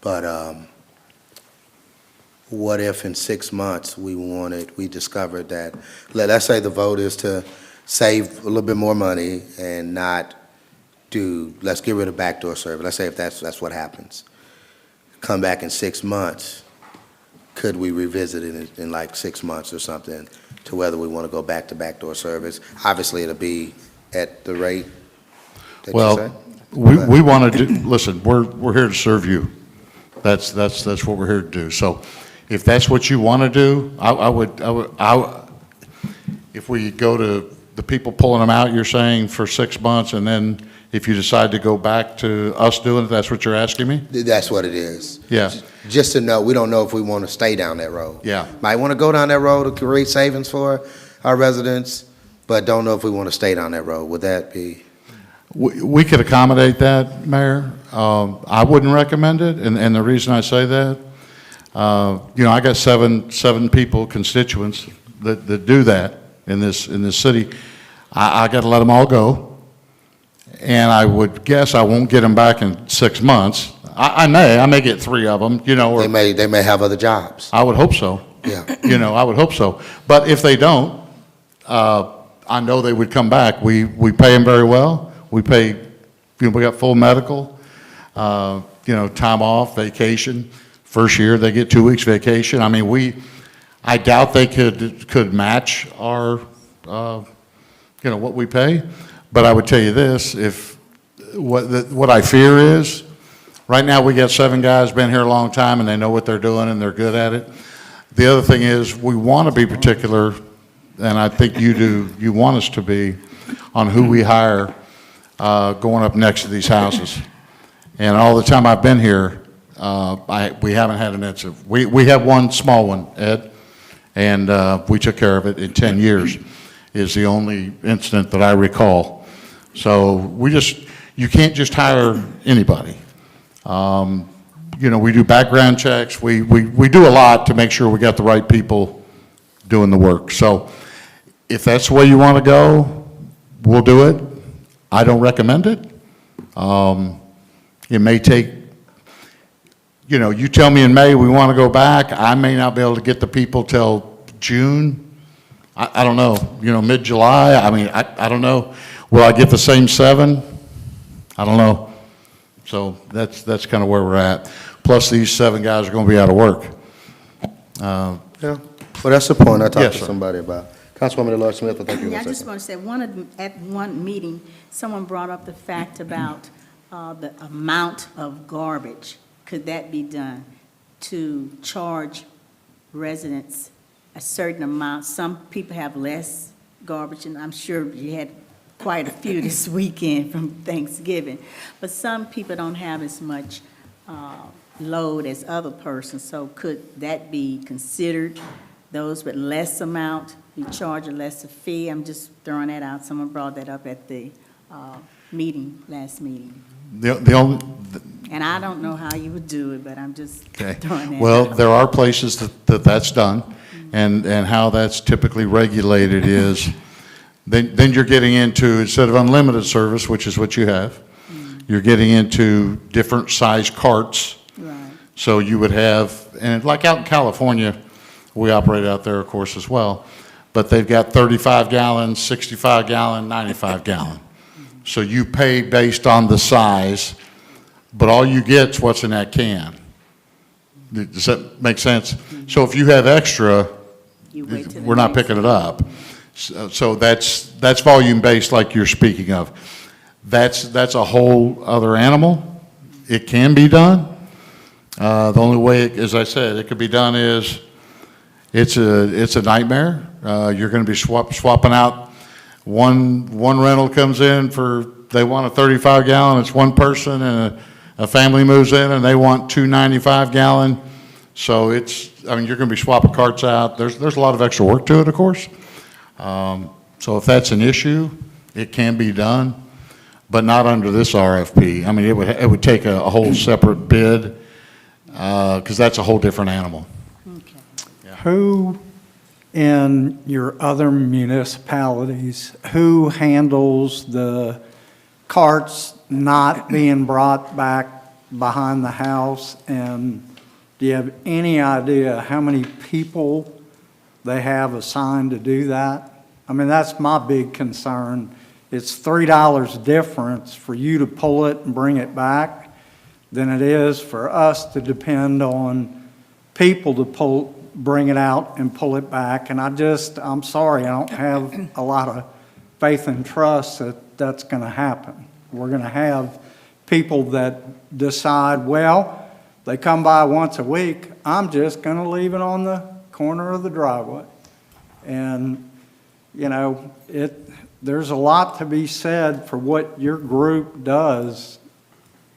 But what if in 6 months we discovered that, let's say the vote is to save a little bit more money and not let's get rid of backdoor service. Let's say if that's what happens. Come back in 6 months, could we revisit it in like 6 months or something to whether we want to go back to backdoor service? Obviously, it'll be at the rate that you say. We want to listen, we're here to serve you. That's what we're here to do. So if that's what you want to do, I would, if we go to the people pulling them out, you're saying for 6 months, and then if you decide to go back to us doing it, that's what you're asking me? That's what it is. Yeah. Just to know, we don't know if we want to stay down that road. Yeah. Might want to go down that road to create savings for our residents, but don't know if we want to stay down that road. Would that be? We could accommodate that, Mayor. I wouldn't recommend it, and the reason I say that, I got seven people, constituents that do that in this city. I got to let them all go, and I would guess I won't get them back in 6 months. I may get 3 of them, or they may have other jobs. I would hope so. Yeah. I would hope so. But if they don't, I know they would come back. We pay them very well. We pay, we got full medical, time off, vacation. First year, they get 2 weeks vacation. I mean, I doubt they could match our, what we pay. But I would tell you this, what I fear is, right now we got 7 guys, been here a long time, and they know what they're doing, and they're good at it. The other thing is, we want to be particular, and I think you do, you want us to be, on who we hire. going up next to these houses. And all the time I've been here, we haven't had an incident. We have one small one, Ed, and we took care of it in 10 years, is the only incident that I recall. So you can't just hire anybody. You know, we do background checks. We do a lot to make sure we got the right people doing the work. So if that's the way you want to go, we'll do it. I don't recommend it. It may take, you know, you tell me in May we want to go back. I may not be able to get the people till June. I don't know, you know, mid-July. I mean, I don't know. Will I get the same 7? I don't know. So that's kind of where we're at. Plus, these 7 guys are going to be out of work. Yeah, well, that's the point I talked Yes, to sir. somebody about. Councilwoman Deloitte Smith, I think you Yeah, were I going to just say want to say, at one meeting, someone brought up the fact about the amount of garbage. Could that be done to charge residents a certain amount? Some people have less garbage, and I'm sure you had quite a few this weekend from Thanksgiving. But some people don't have as much load as other persons, so could that be considered? Those with less amount, you charge a lesser fee? I'm just throwing that out. Someone brought that up at the last meeting. The only, And I don't know how you would do it, but I'm just okay. throwing that Well, out. there are places that's done, and how that's typically regulated is, then you're getting into, instead of unlimited service, which is what you have, you're getting into different size carts. Right. So you would have, and like out in California, we operate out there, of course, as well, but they've got 35 gallon, 65 gallon, 95 gallon. So you pay based on the size, but all you get's what's in that can. Does that make sense? So if you have extra, You wait till the we're not next picking it up. So that's volume based like you're speaking of. That's a whole other animal. It can be done. The only way, as I said, it could be done is, it's a nightmare. You're going to be swapping out. One rental comes in they want a 35 gallon, it's one person, and a family moves in and they want 2 95 gallon. So you're going to be swapping carts out. There's a lot of extra work to it, of course. So if that's an issue, it can be done, but not under this RFP. I mean, it would take a whole separate bid, because that's a whole different animal. Who in your other municipalities, who handles the carts not being brought back behind the house? And do you have any idea how many people they have assigned to do that? I mean, that's my big concern. It's $3 difference for you to pull it and bring it back than it is for us to depend on people to bring it out and pull it back. And I'm sorry, I don't have a lot of faith and trust that that's going to happen. We're going to have people that decide, well, they come by once a week, I'm just going to leave it on the corner of the driveway. And, you know, there's a lot to be said for what your group does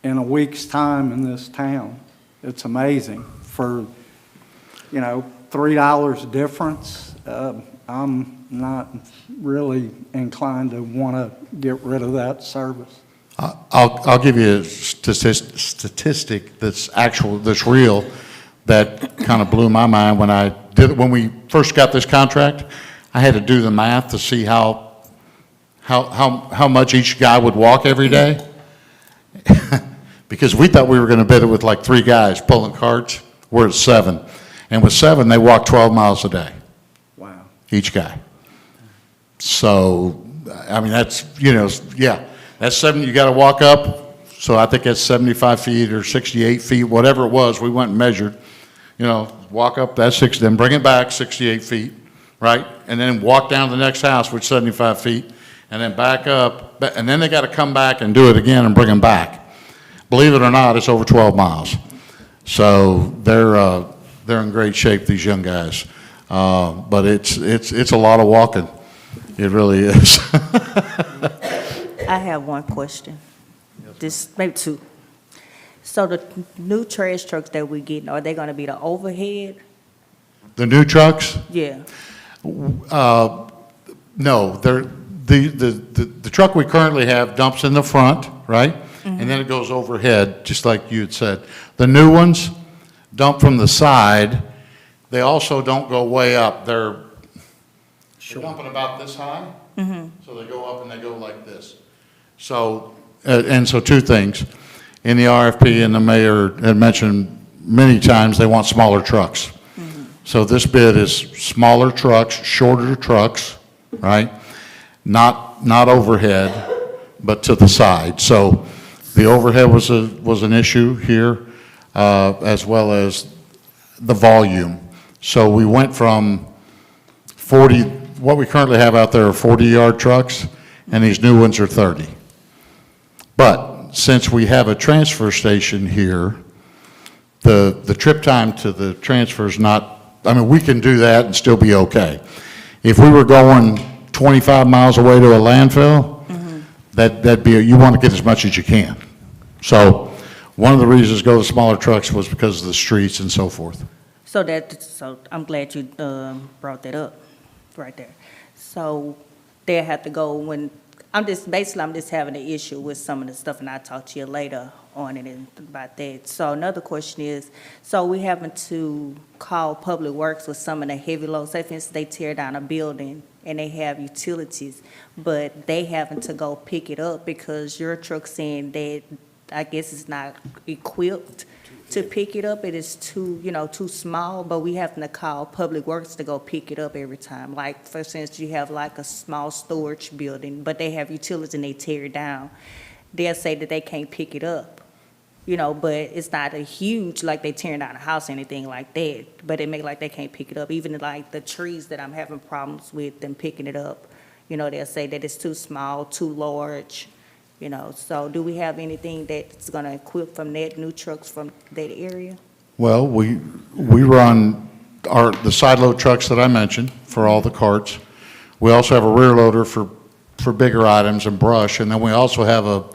in a week's time in this town. It's amazing. For, you know, $3 difference, I'm not really inclined to want to get rid of that service. I'll give you a statistic that's real, that kind of blew my mind when we first got this contract. I had to do the math to see how much each guy would walk every day. Because we thought we were going to bid it with like 3 guys pulling carts. We're at 7. And with 7, they walk 12 miles a day. Wow. Each guy. So, I mean, that's, that's 7, you got to walk up. So I think that's 75 feet or 68 feet, whatever it was. We went and measured, walk up that 6, then bring it back 68 feet, right? And then walk down to the next house, which is 75 feet, and then back up. And then they got to come back and do it again and bring them back. Believe it or not, it's over 12 miles. So they're in great shape, these young guys. But it's a lot of walking. It really is. I have one question. Just maybe two. So the new trash trucks that we're getting, are they gonna be the overhead? The new trucks? Yeah. No, the truck we currently have dumps in the front, right? And then it goes overhead, just like you had said. The new ones dump from the side. They also don't go way up. They're dumping about this high. So they go up and they go like this. So, and so two things. In the RFP, and the mayor had mentioned many times, they want smaller trucks. So this bid is smaller trucks, shorter trucks, right? Not overhead, but to the side. So the overhead was an issue here, as well as the volume. So we went from 40, what we currently have out there are 40-yard trucks, and these new ones are 30. But since we have a transfer station here, the trip time to the transfer is not, I mean, we can do that and still be okay. If we were going 25 miles away to a landfill, that'd be, you want to get as much as you can. So one of the reasons to go to smaller trucks was because of the streets and so forth. So I'm glad you brought that up right there. So they have to go when, I'm just having an issue with some of the stuff, and I'll talk to you later on it and about that. So another question is, so we having to call Public Works with some of the heavy loads. Say for instance, they tear down a building and they have utilities, but they having to go pick it up because your truck saying that, I guess it's not equipped to pick it up. It is too small, but we having to call Public Works to go pick it up every time. Like, for instance, you have like a small storage building, but they have utilities and they tear it down. They'll say that they can't pick it up, but it's not a huge, like they tearing down a house or anything like that, but it make like they can't pick it up. Even like the trees that I'm having problems with them picking it up, they'll say that it's too small, too large. So do we have anything that's gonna equip from that, new trucks from that area? Well, we run the side load trucks that I mentioned for all the carts. We also have a rear loader for bigger items and brush, and then we also have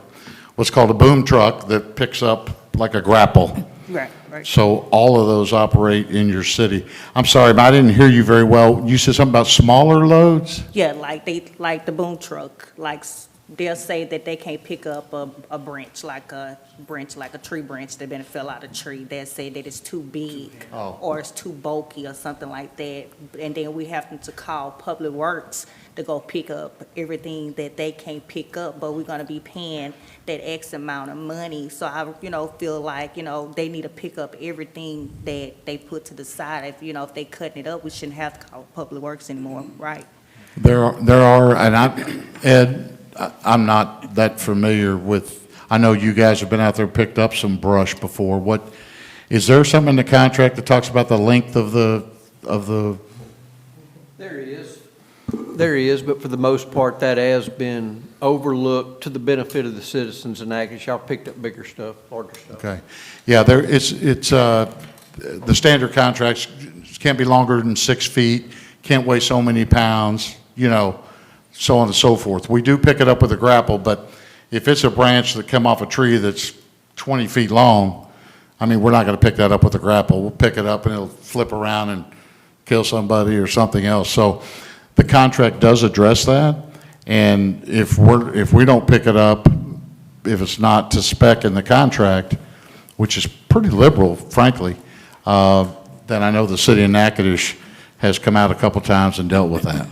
what's called a boom truck that picks up like a grapple. Right. So all of those operate in your city. I'm sorry, but I didn't hear you very well. You said something about smaller loads? Yeah, like the boom truck, they'll say that they can't pick up a branch, like a tree branch that been fell out of a tree. They'll say that it's too big or it's too bulky or something like that. And then we have to call Public Works to go pick up everything that they can't pick up, but we're gonna be paying that X amount of money. So I, feel like, they need to pick up everything that they put to the side. If they cutting it up, we shouldn't have to call Public Works anymore, right? There are, and Ed, I'm not that familiar with, I know you guys have been out there and picked up some brush before. Is there something in the contract that talks about the length of the? There is, but for the most part, that has been overlooked to the benefit of the citizens in Natchitoches. Y'all picked up bigger stuff, larger stuff. Okay. Yeah, the standard contracts can't be longer than 6 feet, can't weigh so many pounds, so on and so forth. We do pick it up with a grapple, but if it's a branch that come off a tree that's 20 feet long, I mean, we're not going to pick that up with a grapple. We'll pick it up and it'll flip around and kill somebody or something else. So the contract does address that, and if we don't pick it up, if it's not to spec in the contract, which is pretty liberal, frankly, then I know the city of Natchitoches has come out a couple times and dealt with that.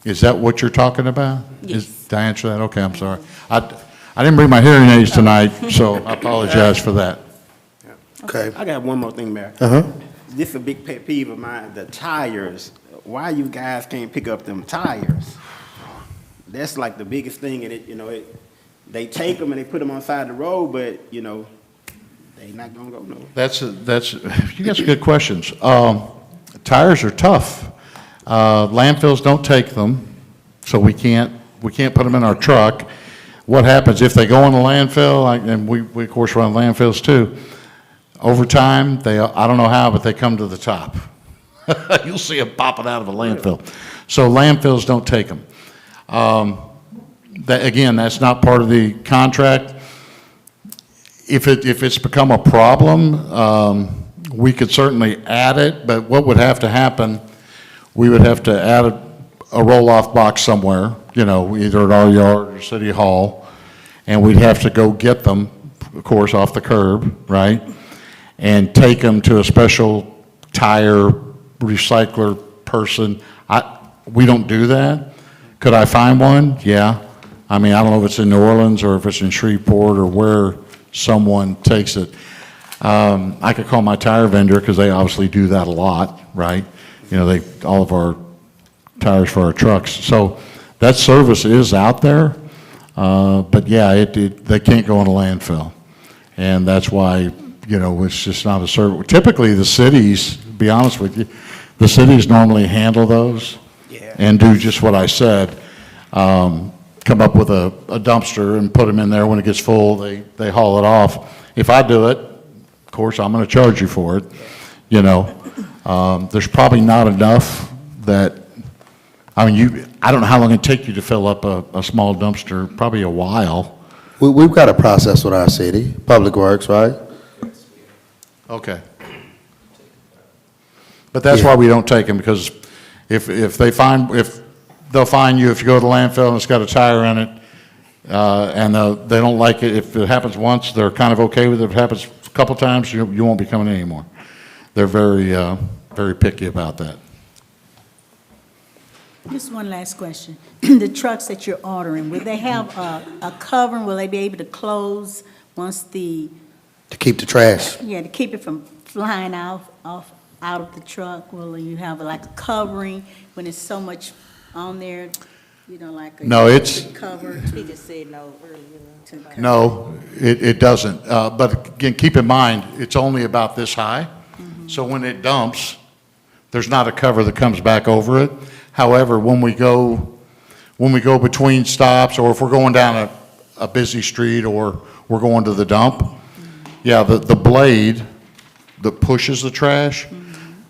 Is that what you're talking about? Yes. Did I answer that? Okay, I'm sorry. I didn't bring my hearing aids tonight, so I apologize for that. Okay. I got one more thing, Mayor. This is a big pet peeve of mine, the tires. Why you guys can't pick up them tires? That's like the biggest thing, and they take them and they put them on the side of the road, but, they not gonna go nowhere. That's you got some good questions. Tires are tough. Landfills don't take them, so we can't put them in our truck. What happens if they go in the landfill, and we of course run landfills too, over time, I don't know how, but they come to the top. You'll see them popping out of a landfill. So landfills don't take them. that, again, that's not part of the contract. If it's become a problem, we could certainly add it, but what would have to happen, we would have to add a roll-off box somewhere, you know, either at our yard or City Hall, and we'd have to go get them, of course, off the curb, right? And take them to a special tire recycler person. We don't do that. Could I find one? Yeah. I mean, I don't know if it's in New Orleans or if it's in Shreveport or where someone takes it. I could call my tire vendor because they obviously do that a lot, right? You know, all of our tires for our trucks. So that service is out there, but yeah, they can't go in a landfill. And that's why, you know, it's just not a service. Typically, the cities, to be honest with you, the cities normally handle those and do just what I said. Come up with a dumpster and put them in there. When it gets full, they haul it off. If I do it, of course, I'm going to charge you for it. You know, there's probably not enough that, I mean, I don't know how long it take you to fill up a small dumpster, probably a while. We've got a process with our city, Public Works, right? Okay. But that's why we don't take them, because if they'll fine you if you go to the landfill and it's got a tire in it, and they don't like it. If it happens once, they're kind of okay with it. If it happens a couple times, you won't be coming anymore. They're very, very picky about that. Just one last question. The trucks that you're ordering, will they have a covering? Will they be able to close once To keep the trash. to keep it from flying out of the truck? Will you have like a covering when there's so much on there, you know, like a No, it's- cover? Speaker said no earlier. No, it doesn't. But again, keep in mind, it's only about this high. So when it dumps, there's not a cover that comes back over it. However, when we go between stops, or if we're going down a busy street, or we're going to the dump, yeah, the blade that pushes the trash,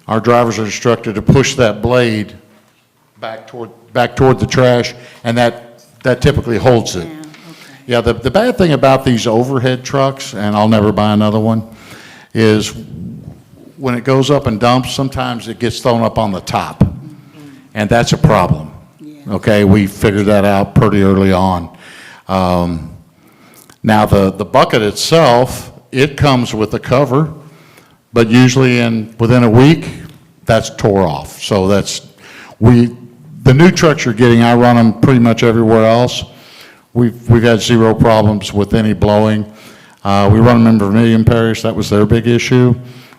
our drivers are instructed to push that blade back toward the trash, and that typically holds it. Yeah, the bad thing about these overhead trucks, and I'll never buy another one, is when it goes up and dumps, sometimes it gets thrown up on the top, and that's a problem. Okay, we figured that out pretty early on. Now, the bucket itself, it comes with a cover, but usually within a week, that's tore off. So the new trucks you're getting, I run them pretty much everywhere else. We've had zero problems with any blowing. We run them in Vermilion Parish. That was their big issue.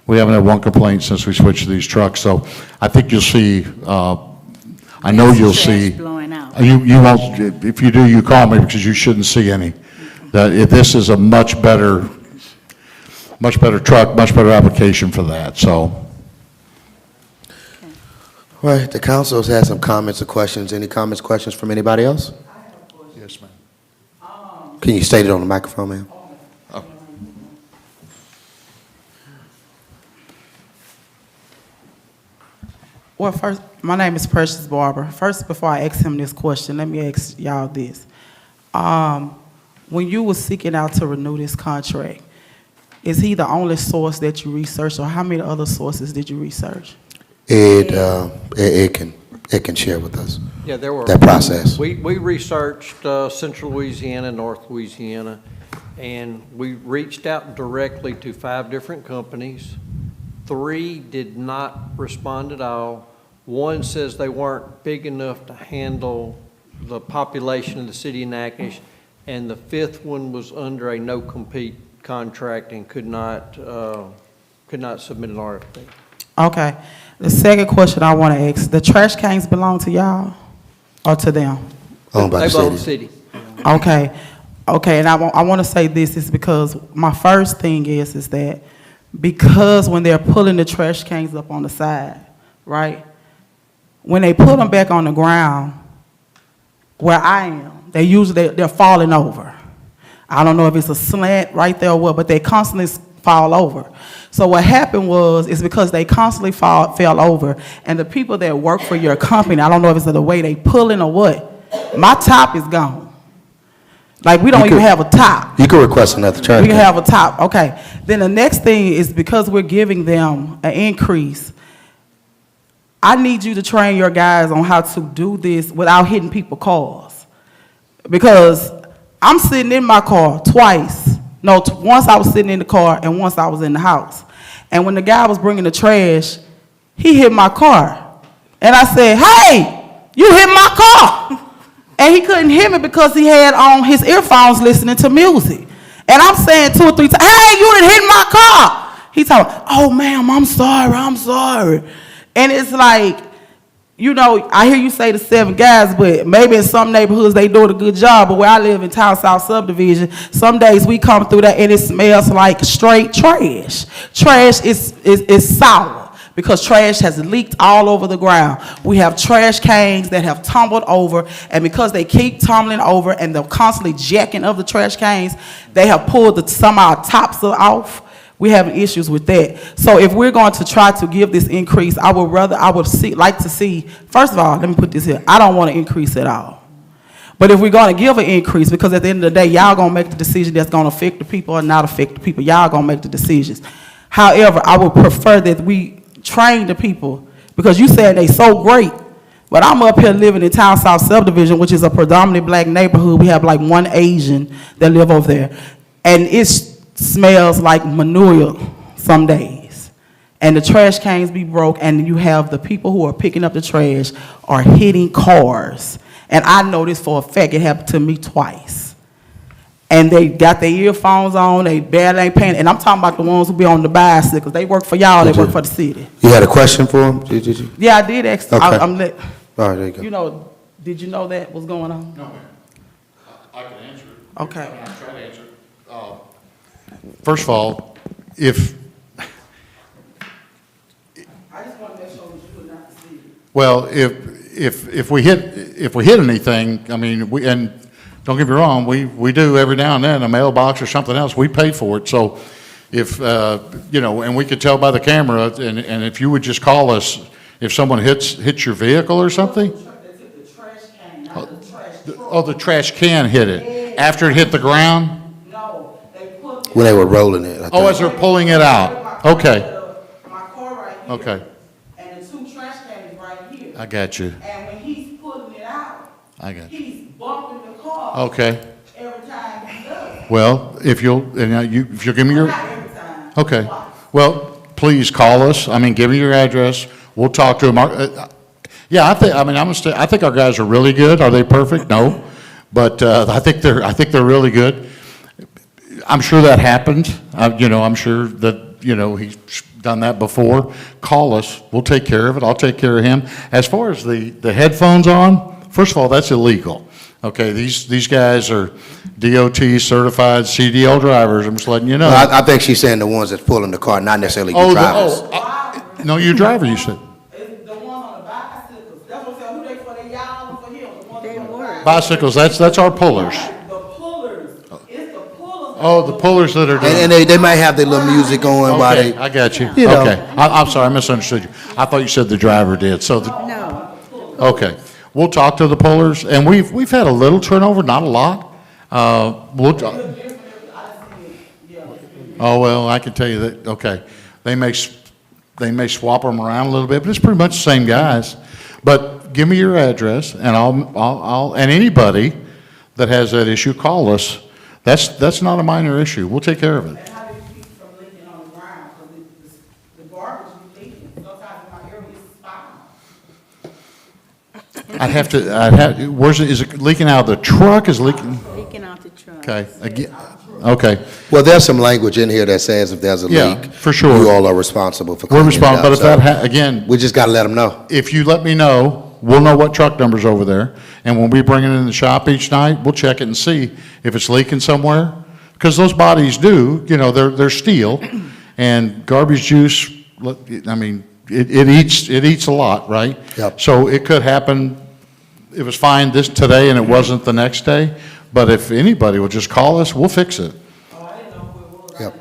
We haven't had one complaint since we switched to these trucks. So I think you'll see, I know you'll see. Blowing out. You won't, if you do, you call me, because you shouldn't see any. This is a much better truck, much better application for that, so. All right, the council has had some comments or questions. Any comments, questions from anybody else? Yes, ma'am. Can you state it on the microphone, ma'am? Well, first, my name is Precious Barber. First, before I ask him this question, let me ask y'all this. When you were seeking out to renew this contract, is he the only source that you researched, or how many other sources did you research? It can share with us. Yeah, there were. That process. We researched Central Louisiana, North Louisiana, and we reached out directly to 5 different companies. 3 did not respond at all. 1 says they weren't big enough to handle the population of the city of Natchitoches, and the 5th one was under a no-compete contract and could not submit an RFP. Okay. The second question I want to ask, the trash cans belong to y'all or to them? Owned by They the belong to city. the city. Okay, and I want to say this is because my first thing is that because when they're pulling the trash cans up on the side, right, when they put them back on the ground where I am, they're falling over. I don't know if it's a slant right there or what, but they constantly fall over. So what happened is because they constantly fell over, and the people that work for your company, I don't know if it's the way they pulling or what, my top is gone. Like, we don't You even could- have a top. You can request another trash We can can. have a top, okay. Then the next thing is, because we're giving them an increase, I need you to train your guys on how to do this without hitting people's cars. Because I'm sitting in my car twice. No, once I was sitting in the car and once I was in the house. And when the guy was bringing the trash, he hit my car. And I said, "Hey, you hit my car." And he couldn't hear me because he had on his earphones listening to music. And I'm saying 2 or 3 times, "Hey, you done hit my car." He talking, "Oh, ma'am, I'm sorry. And it's like, you know, I hear you say the 7 guys, but maybe in some neighborhoods they doing a good job. But where I live in Town South Subdivision, some days we come through there and it smells like straight trash. Trash is sour because trash has leaked all over the ground. We have trash cans that have tumbled over, and because they keep tumbling over and they're constantly jacking of the trash cans, they have pulled some of our tops off. We're having issues with that. So if we're going to try to give this increase, I would like to see, first of all, let me put this here. I don't want to increase at all. But if we're going to give an increase, because at the end of the day, y'all going to make the decision that's going to affect the people or not affect the people. Y'all going to make the decisions. However, I would prefer that we train the people, because you said they so great. But I'm up here living in Town South Subdivision, which is a predominantly black neighborhood. We have like 1 Asian that live over there. And it's smells like manure some days. And the trash cans be broke, and you have the people who are picking up the trash are hitting cars. And I know this for a fact. It happened to me twice. And they got their earphones on, they barely ain't paying. And I'm talking about the ones who be on the bicycles. They work for y'all, they work for the city. You had a question for him? Did you? Yeah, I did ask. Okay. I'm let, All right, there you go. you know, did you know that was going on? No, ma'am. I can answer it. Okay. I'll try to answer it. First of all, if, I just want to make sure that you would not see it. well, if we hit anything, I mean, and don't get me wrong, we do every now and then, a mailbox or something else, we pay for it. So if, you know, and we could tell by the camera, and if you would just call us, if someone hits your vehicle or something? Oh, the trash can hit it. After it hit the ground? When they were rolling it. I Oh, think. as they're pulling it out. Okay. My car right here. Okay. And the 2 trash cans right here. I got you. And when he's pulling it out, I got you. he's bumping the car. Okay. Every time he does. Well, if you'll give me your, Not every time. okay. Well, please call us. I mean, give me your address. We'll talk to them. Yeah, I think our guys are really good. Are they perfect? No. But, I think they're really good. I'm sure that happened. You know, I'm sure that, you know, he's done that before. Call us. We'll take care of it. I'll take care of him. As far as the headphones on, first of all, that's illegal. Okay, these guys are DOT certified CDL drivers. I'm just letting you know. I think she's saying the ones that's pulling the car, not necessarily the drivers. No, you driver, you said. It's the ones on the bicycles. That's what I'm saying. Who they for? They y'all or for him? The ones on the bicycles. Bicycles, that's our pullers. The pullers. It's the pullers. Oh, the pullers that are doing. And they might have their little music going while Okay, they. I got you. You know. Okay, I'm sorry, I misunderstood you. I thought you said the driver did, so, No. okay. We'll talk to the pullers, and we've had a little turnover, not a lot. Oh, well, I can tell you that, okay. They may swap them around a little bit, but it's pretty much the same guys. But give me your address, and and anybody that has that issue, call us. That's not a minor issue. We'll take care of it. And how do you keep from leaking on the ground? Because the garbage be leaking. Sometimes in my area it's spot. Where's it, is it leaking out of the truck? Is it leaking? Leaking out the truck. Okay, again, okay. Well, there's some language in here that says if there's a Yeah, leak. for sure. You all are responsible for We're cleaning it responsible, up. but if So that, again, we just gotta let them know. if you let me know, we'll know what truck number's over there. And when we bring it in the shop each night, we'll check it and see if it's leaking somewhere. Because those bodies do, you know, they're steel. And garbage juice, I mean, it eats a lot, right? Yep. So it could happen, it was fine today and it wasn't the next day. But if anybody will just call us, we'll fix it. Yep.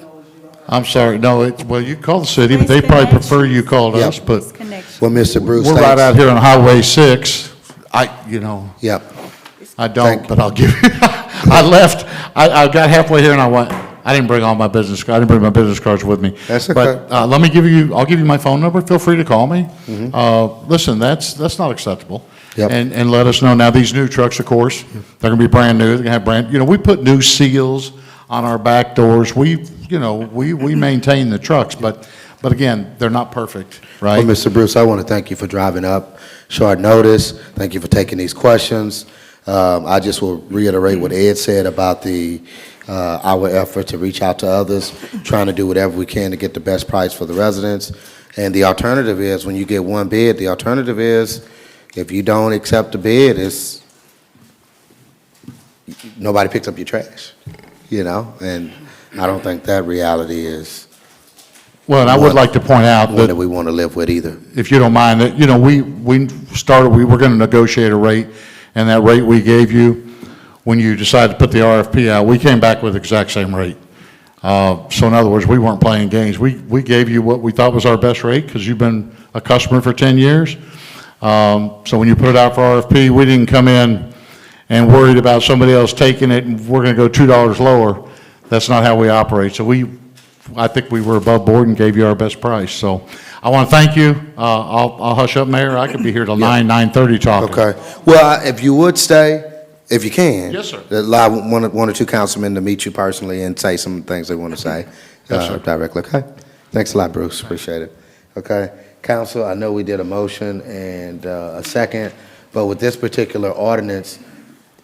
I'm sorry, no, well, you call the city, but they probably prefer you called Yep. us, but Well, Mr. Bruce, we're right thanks. out here on Highway 6. You know, Yep. I don't, Thank- but I'll give you, I left, I got halfway here and I went, I didn't bring all my business, I didn't bring my business cards with me. That's okay. But let me I'll give you my phone number, feel free to call me. Listen, that's not acceptable. Yep. And let us know. Now, these new trucks, of course, they're gonna be brand new, they're gonna have we put new seals on our back doors. We maintain the trucks, but again, they're not perfect, right? Well, Mr. Bruce, I want to thank you for driving up short notice. Thank you for taking these questions. I just will reiterate what Ed said about our effort to reach out to others, trying to do whatever we can to get the best price for the residents. And the alternative is, when you get one bid, the alternative is, if you don't accept the bid, nobody picks up your trash, and I don't think that reality is Well, and I would like to point out one that we want to live with either. if you don't mind, that, we were going to negotiate a rate, and that rate we gave you, when you decided to put the RFP out, we came back with the exact same rate. So in other words, we weren't playing games. We gave you what we thought was our best rate, because you've been a customer for 10 years. So when you put it out for RFP, we didn't come in and worried about somebody else taking it, and we're going to go $2 lower. That's not how we operate. So I think we were above board and gave you our best price. So I want to thank you. I'll hush up, Mayor. I could be here till 9:30 talking. Okay. Well, if you would stay, if you can. Yes, sir. Allow one or two councilmen to meet you personally and say some things they want to say. Yes, sir. Directly, okay? Thanks a lot, Bruce. Appreciate it. Okay. Council, I know we did a motion and a second, but with this particular ordinance,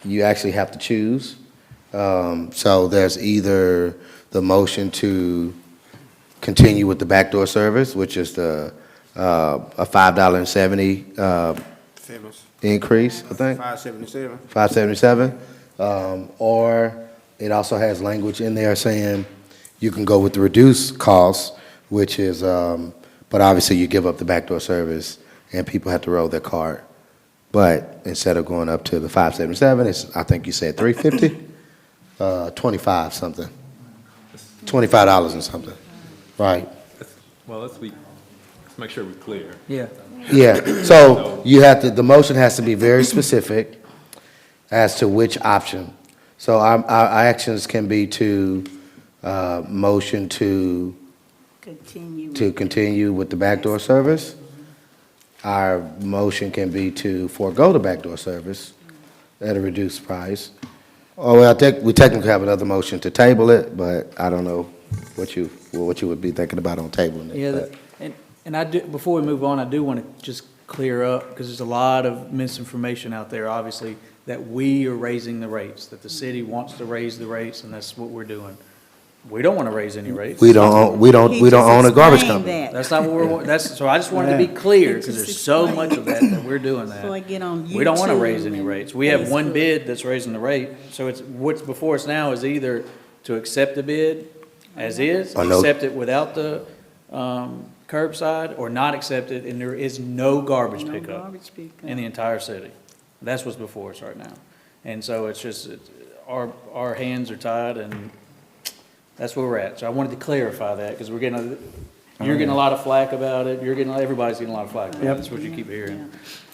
you actually have to choose. So there's either the motion to continue with the backdoor service, which is a $5.70 increase, I think. 577. 577. Or it also has language in there saying you can go with the reduced cost, which is, but obviously you give up the backdoor service and people have to roll their card. But instead of going up to the 577, it's, I think you said 350, 25 something, $25 and something, right? Well, let's make sure we're clear. Yeah. Yeah, so you have to, the motion has to be very specific as to which option. So our actions can be to motion to continue with the backdoor service. Our motion can be to forego the backdoor service at a reduced price. Or well, I think we technically have another motion to table it, but I don't know what you would be thinking about on tabling it. Yeah, but- and I do, before we move on, I do want to just clear up, because there's a lot of misinformation out there, obviously, that we are raising the rates, that the city wants to raise the rates, and that's what we're doing. We don't want to raise any rates. We don't own a garbage company. That's not what we're, so I just wanted to be clear, because there's so much of that we're doing that. Before I get on We don't want to YouTube raise any and rates. We have one Facebook. bid that's raising the rate, so it's, what's before us now is either to accept the bid as is, Or no. accept it without the curbside, or not accept it, and there is no garbage No pickup garbage pickup. in the entire city. That's what's before us right now. And so it's just, our hands are tied, and that's where we're at. So I wanted to clarify that, because you're getting a lot of flack about it, everybody's getting a lot of flack about it. Yep. That's what you keep hearing,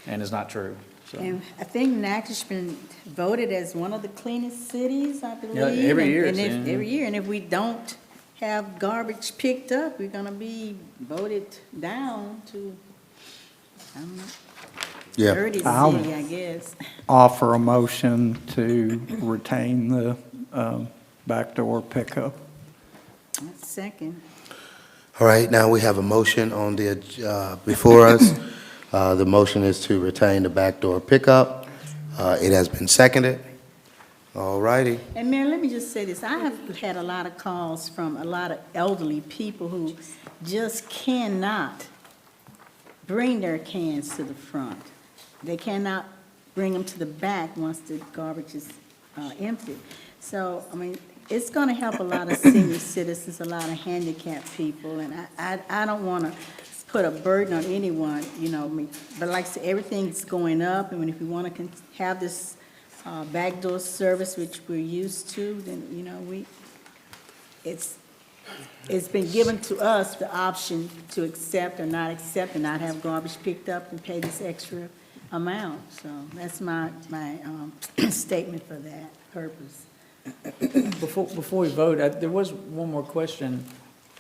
and it's not true, so. And I think Natchitoches been voted as one of the cleanest cities, I believe. Yeah, every year And it's if, in. every year, and if we don't have garbage picked up, we're gonna be voted down to, I don't know, Yeah. dirty I'll- city, I guess. Offer a motion to retain the backdoor pickup. Second. All right, now we have a motion on the, before us. The motion is to retain the backdoor pickup. It has been seconded. All righty. And Mayor, let me just say this. I have had a lot of calls from a lot of elderly people who just cannot bring their cans to the front. They cannot bring them to the back once the garbage is empty. So, I mean, it's going to help a lot of senior citizens, a lot of handicapped people, and I don't want to put a burden on anyone, you know, I mean, but like I said, everything's going up, and if we want to have this backdoor service, which we're used to, then, you know, it's been given to us the option to accept or not accept and not have garbage picked up and pay this extra amount. So that's my statement for that purpose. Before we vote, there was one more question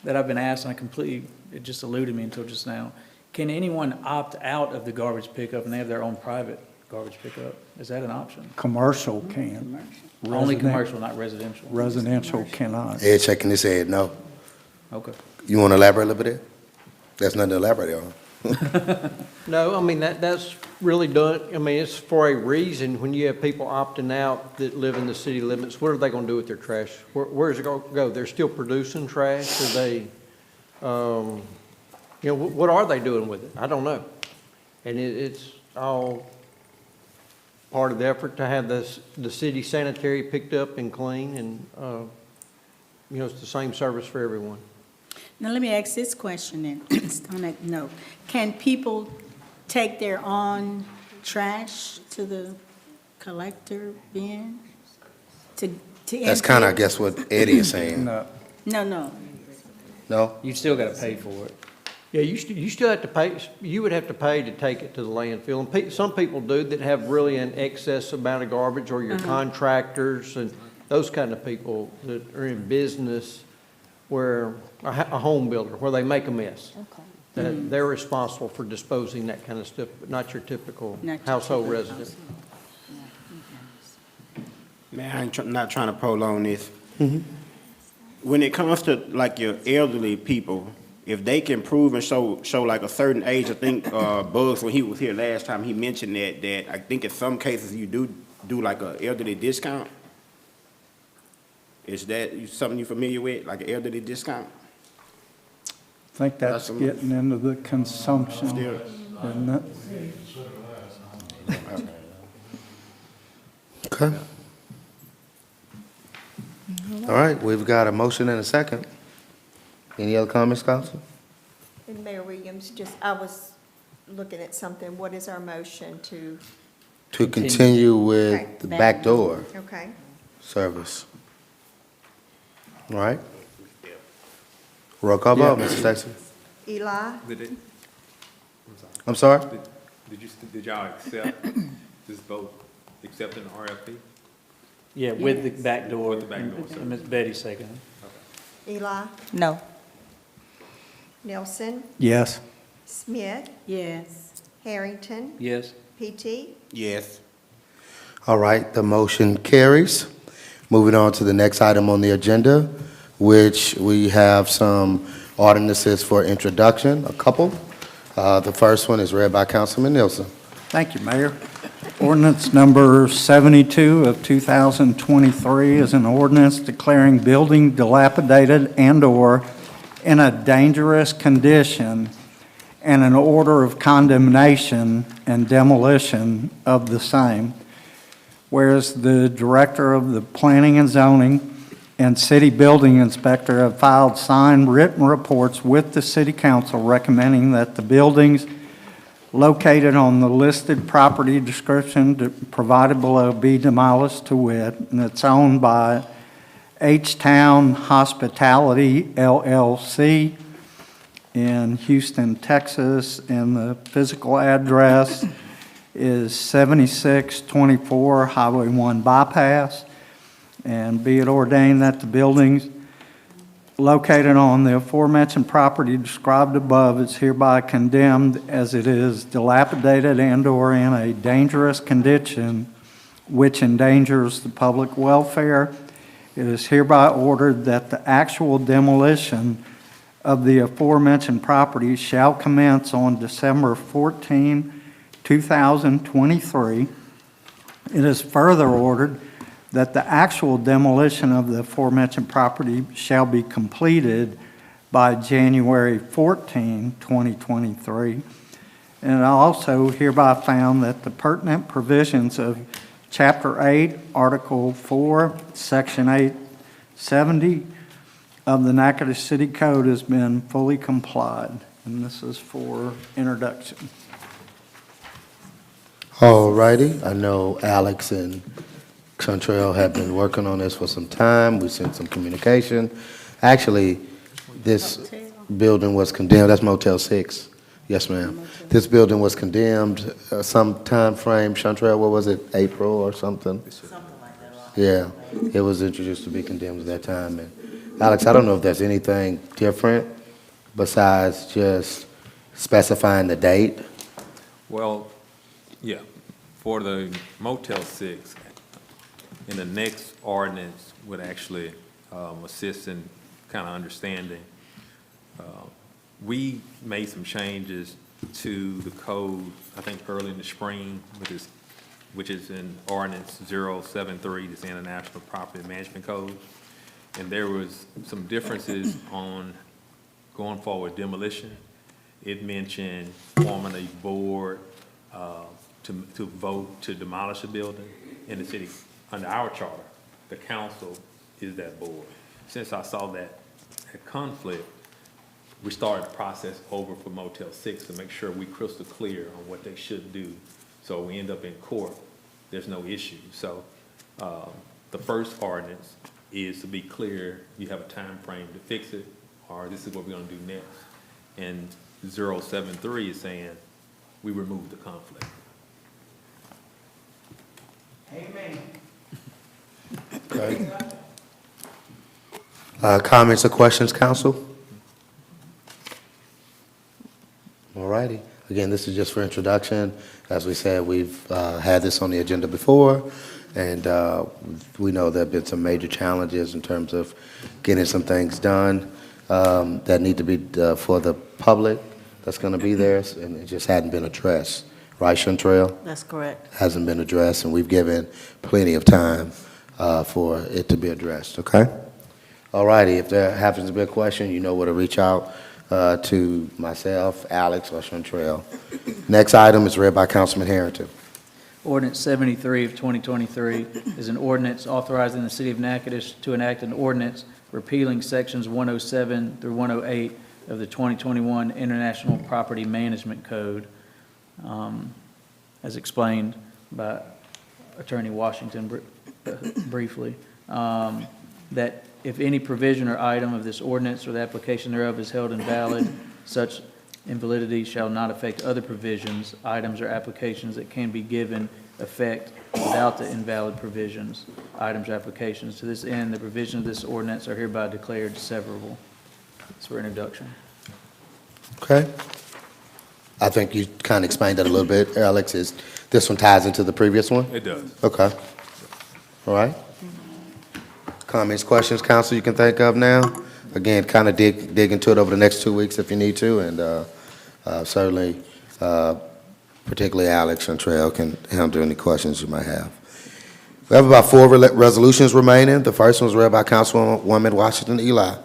that I've been asked, and it just eluded me until just now. Can anyone opt out of the garbage pickup and they have their own private garbage pickup? Is that an option? Commercial can. Only Resident- commercial, not residential? Residential cannot. Ed shaking his head, no. Okay. You want to elaborate a little bit? There's nothing to elaborate on. No, I mean, that's really done, I mean, it's for a reason. When you have people opting out that live in the city limits, what are they gonna do with their trash? Where's it gonna go? They're still producing trash, or they, what are they doing with it? I don't know. And it's all part of the effort to have the city sanitary picked up and clean, and, it's the same service for everyone. Now, let me ask this question then, on that note. Can people take their own trash to the collector bin? That's kind of, I guess, what Eddie is saying. No. No. No? You still got to pay for it. Yeah, you still have to pay, you would have to pay to take it to the landfill. And some people do that have really an excess amount of garbage, or your contractors and those kind of people that are in business where, a home builder, where they make a mess. Okay. That they're responsible for disposing that kind of stuff, but not your typical household resident. Man, not trying to prolong this. When it comes to like your elderly people, if they can prove and show like a certain age, I think Buzz, when he was here last time, he mentioned that I think in some cases you do like a elderly discount. Is that something you're familiar with, like an elderly discount? I think that's getting into the consumption, isn't it? Okay. All right, we've got a motion and a second. Any other comments, Council? And Mayor Williams, I was looking at something. What is our motion to? To continue with Okay. the back door Okay. service. All right? Roll call vote, Mr. Stacy. Eli? I'm sorry? Did y'all accept this vote, accepting the RFP? Yeah, with the back door. With the back door, And Ms. Betty second. Eli? No. Nelson? Yes. Smith? Yes. Harrington? Yes. PT? Yes. All right, the motion carries. Moving on to the next item on the agenda, which we have some ordinances for introduction, a couple. The first one is read by Councilman Nielsen. Thank you, Mayor. Ordinance number 72 of 2023 is an ordinance declaring building dilapidated and/or in a dangerous condition, and an order of condemnation and demolition of the same. Whereas the Director of the Planning and Zoning and City Building Inspector have filed signed written reports with the City Council recommending that the buildings located on the listed property description provided below be demolished to wit, and it's owned by H-Town Hospitality LLC in Houston, Texas, and the physical address is 7624 Highway 1 Bypass. And be it ordained that the buildings located on the aforementioned property described above is hereby condemned as it is dilapidated and/or in a dangerous condition which endangers the public welfare. It is hereby ordered that the actual demolition of the aforementioned property shall commence on December 14, 2023. It is further ordered that the actual demolition of the aforementioned property shall be completed by January 14, 2023. And I also hereby found that the pertinent provisions of Chapter 8, Article 4, Section 870 of the Natchitoches City Code has been fully complied. And this is for introduction. All righty, I know Alex and Chantrell have been working on this for some time. We sent some communication. Actually, this building was condemned, that's Motel 6. Yes, ma'am. This building was condemned some time frame, Chantrell, what was it, April or something? Something like that, Yeah, it was introduced to be condemned at that time. And Alex, I don't know if there's anything different besides just specifying the date. Well, yeah, for the Motel 6, in the next ordinance would actually assist in kind of understanding. We made some changes to the code, I think early in the spring, which is in ordinance 073, this International Property Management Code. And there was some differences on going forward demolition. It mentioned forming a board to vote to demolish a building in the city. Under our charter, the council is that board. Since I saw that conflict, we started the process over for Motel 6 to make sure we crystal clear on what they should do. So we end up in court, there's no issue. So the first ordinance is to be clear, you have a time frame to fix it, or this is what we're gonna do next. And 073 is saying we remove the conflict. Amen. Okay. Comments or questions, council? All righty. Again, this is just for introduction. As we said, we've had this on the agenda before, and we know there have been some major challenges in terms of getting some things done that need to be for the public that's going to be there, and it just hadn't been addressed. Right, Chantrell? That's correct. Hasn't been addressed, and we've given plenty of time for it to be addressed, okay? All righty. If there happens to be a question, you know where to reach out to myself, Alex, or Chantrell. Next item is read by Councilman Harrington. Ordinance 73 of 2023 is an ordinance authorizing the city of Natchitoches to enact an ordinance repealing sections 107 through 108 of the 2021 International Property Management Code, as explained by Attorney Washington briefly, that if any provision or item of this ordinance or the application thereof is held invalid, such invalidity shall not affect other provisions, items, or applications that can be given effect without the invalid provisions, items, or applications. To this end, the provisions of this ordinance are hereby declared severable. That's for introduction. Okay. I think you kind of explained that a little bit, Alex. This one ties into the previous one? It does. Okay. All right. Comments, questions, council, you can think of now? Again, kind of dig into it over the next 2 weeks if you need to, and certainly, particularly Alex and Chantrell can handle any questions you might have. We have about 4 resolutions remaining. The first one was read by Councilwoman Washington Eli.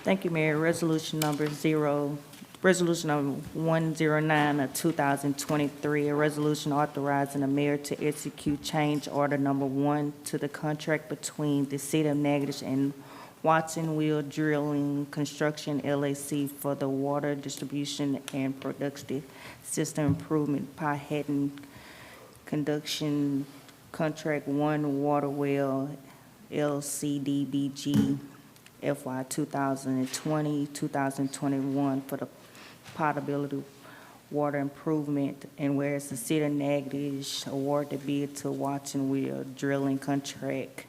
Thank you, Mayor. Resolution number 109 of 2023, a resolution authorizing the mayor to execute change order number 1 to the contract between the city of Natchitoches and Watson Wheel Drilling Construction LLC for the water distribution and productive system improvement Powhatan Conduction Contract 1 Water Well LCDBG FY 2020-2021 for the potability water improvement, and whereas the city of Natchitoches awarded the bid to Watson Wheel Drilling Contract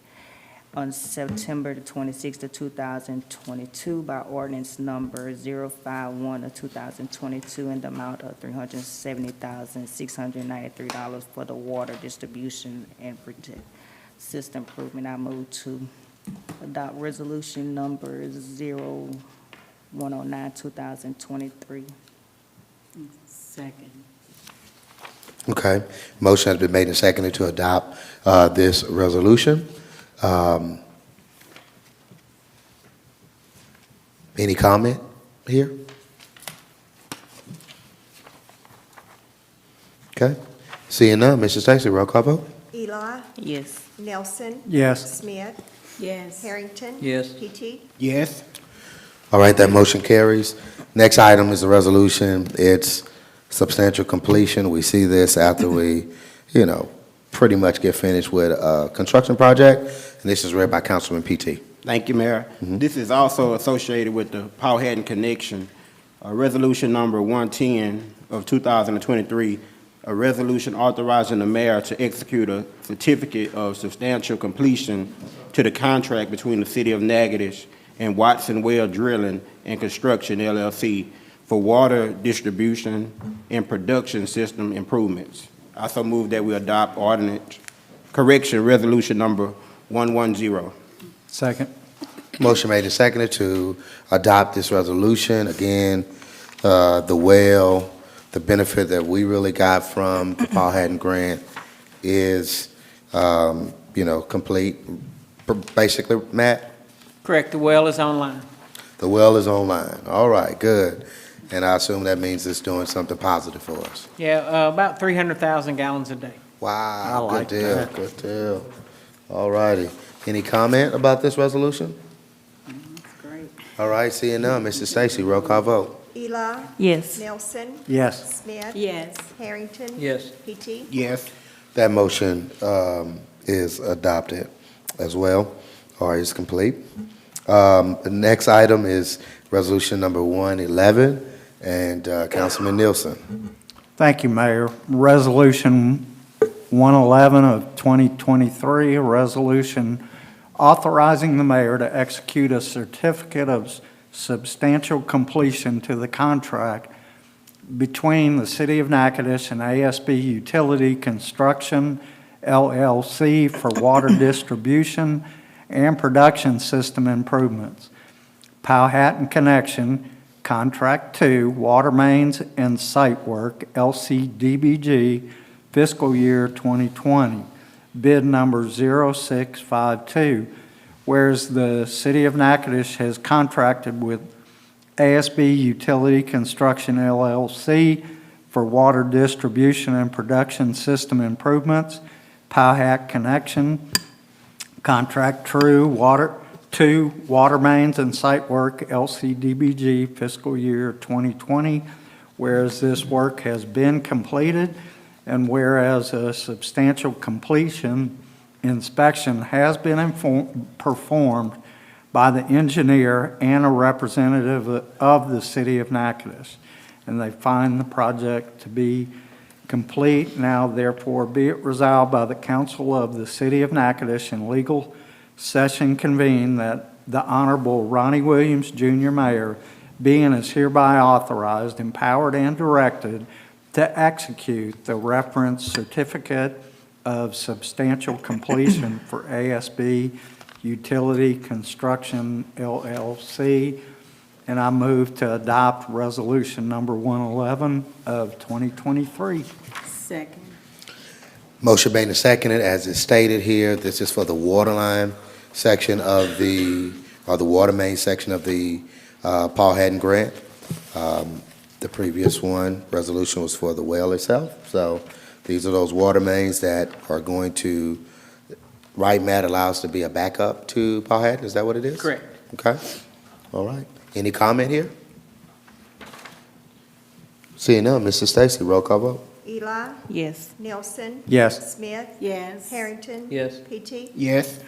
on September the 26th of 2022 by ordinance number 051 of 2022 in the amount of $370,693 for the water distribution and system improvement. I move to adopt resolution number 0109 2023. Second. Okay. Motion has been made and seconded to adopt this resolution. Any comment here? Okay. Seeing none, Mrs. Stacy, roll call vote. Eli? Yes. Nelson? Yes. Smith? Yes. Harrington? Yes. PT? Yes. All right, that motion carries. Next item is the resolution. It's substantial completion. We see this after we, pretty much get finished with a construction project. And this is read by Councilman PT. Thank you, Mayor. This is also associated with the Powhatan Connection, resolution number 110 of 2023, a resolution authorizing the mayor to execute a certificate of substantial completion to the contract between the City of Natchitoches and Watson Well Drilling and Construction LLC for water distribution and production system improvements. I also move that we adopt resolution number 110. Second. Motion made and seconded to adopt this resolution. Again, the well, the benefit that we really got from the Paul Haddon grant is, complete. Basically, Matt? Correct, the well is online. The well is online. All right, good. And I assume that means it's doing something positive for us. Yeah, about 300,000 gallons a day. Wow, I like good deal, that. good deal. All righty. Any comment about this resolution? Great. All right, seeing none, Mr. Stacy, roll call vote. Eli? Yes. Nelson? Yes. Smith? Yes. Harrington? Yes. PT? Yes. That motion is adopted as well, or is complete. The next item is resolution number 111, and Councilman Nielsen. Thank you, Mayor. Resolution 111 of 2023, a resolution authorizing the mayor to execute a certificate of substantial completion to the contract between the City of Natchitoches and ASB Utility Construction LLC for water distribution and production system improvements. Powhatan Connection, Contract 2, Water Mains and Site Work, LCDBG, fiscal year 2020, bid number 0652, whereas the City of Natchitoches has contracted with ASB Utility Construction LLC for water distribution and production system improvements. Powhatan Connection, Contract 2, Water Mains and Site Work, LCDBG, fiscal year 2020, whereas this work has been completed, and whereas a substantial completion inspection has been performed by the engineer and a representative of the City of Natchitoches, and they find the project to be complete. Now therefore be it resolved by the Council of the City of Natchitoches in legal session convened that the Honorable Ronnie Williams, Jr., Mayor, being is hereby authorized, empowered, and directed to execute the reference certificate of substantial completion for ASB Utility Construction LLC. And I move to adopt resolution number 111 of 2023. Second. Motion made and seconded, as is stated here. This is for the water line section of the water main section of the Paul Haddon grant. The previous resolution was for the well itself. So these are those water mains that are going to, right, Matt, allow us to be a backup to Paul Haddon? Is that what it is? Correct. Okay. All right. Any comment here? Seeing none, Mr. Stacy, roll call vote. Eli? Yes. Nelson? Yes. Smith? Yes. Harrington? Yes. PT? Yes.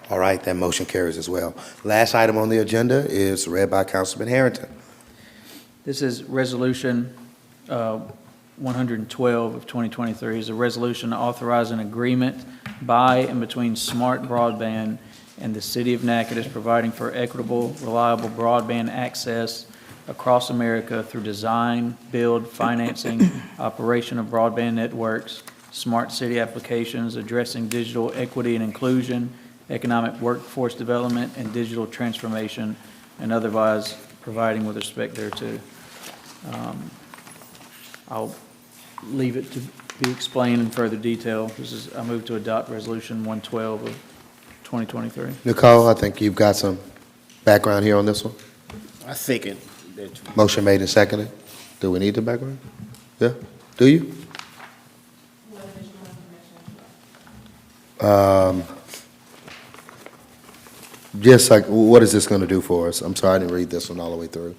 All right, that motion carries as well. Last item on the agenda is read by Councilman Harrington. This is resolution 112 of 2023, is a resolution authorizing agreement by and between Smart Broadband and the City of Natchitoches providing for equitable, reliable broadband access across America through design, build, financing, operation of broadband networks, smart city applications, addressing digital equity and inclusion, economic workforce development, and digital transformation, and otherwise providing with respect thereto. I'll leave it to be explained in further detail. I move to adopt resolution 112 of 2023. Nicole, I think you've got some background here on this one. I second that. Motion made and seconded. Do we need the background? Yeah? Do you? Just like, what is this going to do for us? I'm sorry, I didn't read this one all the way through.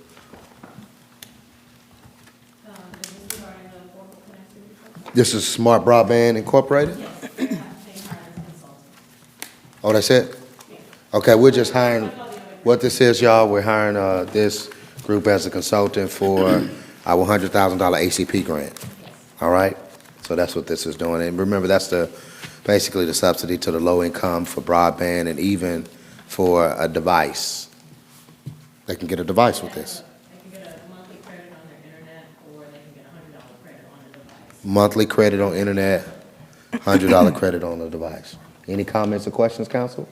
This is Smart Broadband Incorporated? Oh, that's it? Okay, we're just hiring, what this is, y'all, we're hiring this group as a consultant for our $100,000 ACP grant. All right? So that's what this is doing. And remember, that's basically the subsidy to the low income for broadband and even for a device. They can get a device with this. They can get a monthly credit on their internet, or they can get a $100 credit on the device. Monthly credit on internet, $100 credit on the device. Any comments or questions, council?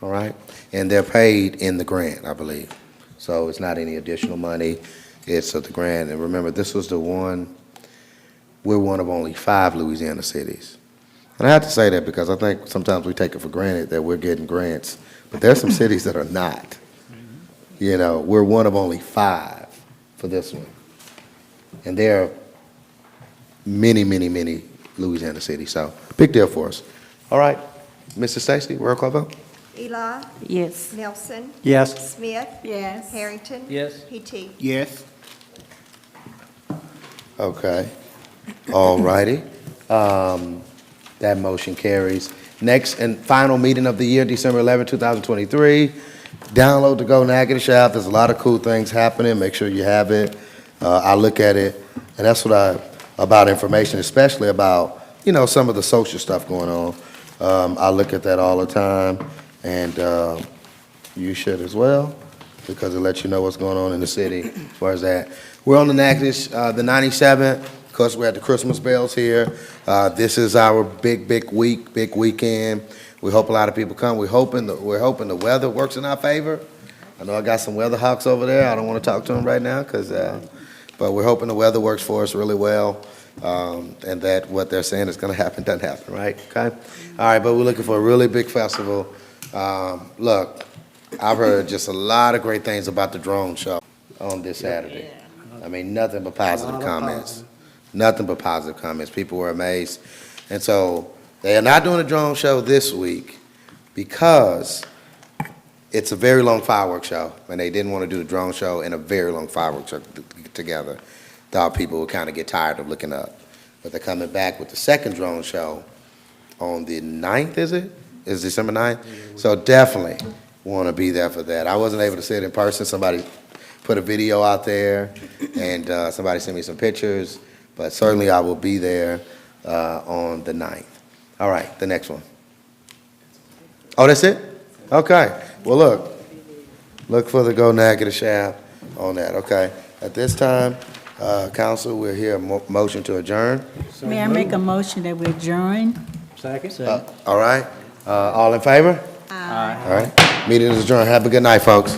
All right, and they're paid in the grant, I believe. So it's not any additional money, it's the grant. And remember, this was the one, we're one of only 5 Louisiana cities. And I have to say that because I think sometimes we take it for granted that we're getting grants, but there's some cities that are not. You know, we're one of only 5 for this one. And there are many, many, many Louisiana cities, so big deal for us. All right, Mr. Stacy, roll call vote. Eli? Yes. Nelson? Yes. Smith? Yes. Harrington? Yes. PT? Yes. Okay, all righty. That motion carries. Next and final meeting of the year, December 11, 2023. Download the Go Natchitoches app. There's a lot of cool things happening. Make sure you have it. I look at it, and that's what about information, especially about, you know, some of the social stuff going on. I look at that all the time, and you should as well, because it lets you know what's going on in the city as far as that. We're on the Natchitoches, the 97th. Of course, we're at the Christmas bells here. This is our big week, big weekend. We hope a lot of people come. We're hoping the weather works in our favor. I know I got some weather hawks over there. I don't want to talk to them right now, but we're hoping the weather works for us really well, and that what they're saying is going to happen doesn't happen, right? Okay. All right, but we're looking for a really big festival. Look, I've heard just a lot of great things about the drone show on this Saturday. I mean, nothing but positive comments. Nothing but positive comments. People were amazed. And so they are not doing a drone show this week because it's a very long fireworks show, and they didn't want to do the drone show and a very long fireworks show together. Thought people would kind of get tired of looking up. But they're coming back with the second drone show on the 9th, is it? Is December 9th? So definitely want to be there for that. I wasn't able to see it in person. Somebody put a video out there, and somebody sent me some pictures. But certainly I will be there on the 9th. All right, the next one. Oh, that's it? Okay. Well, look for the Go Natchitoches app on that. Okay. At this time, council, we'll hear a motion to adjourn. May I make a motion that we adjourn? Second? All right. All in favor? Aye. All right. Meeting is adjourned. Have a good night, folks.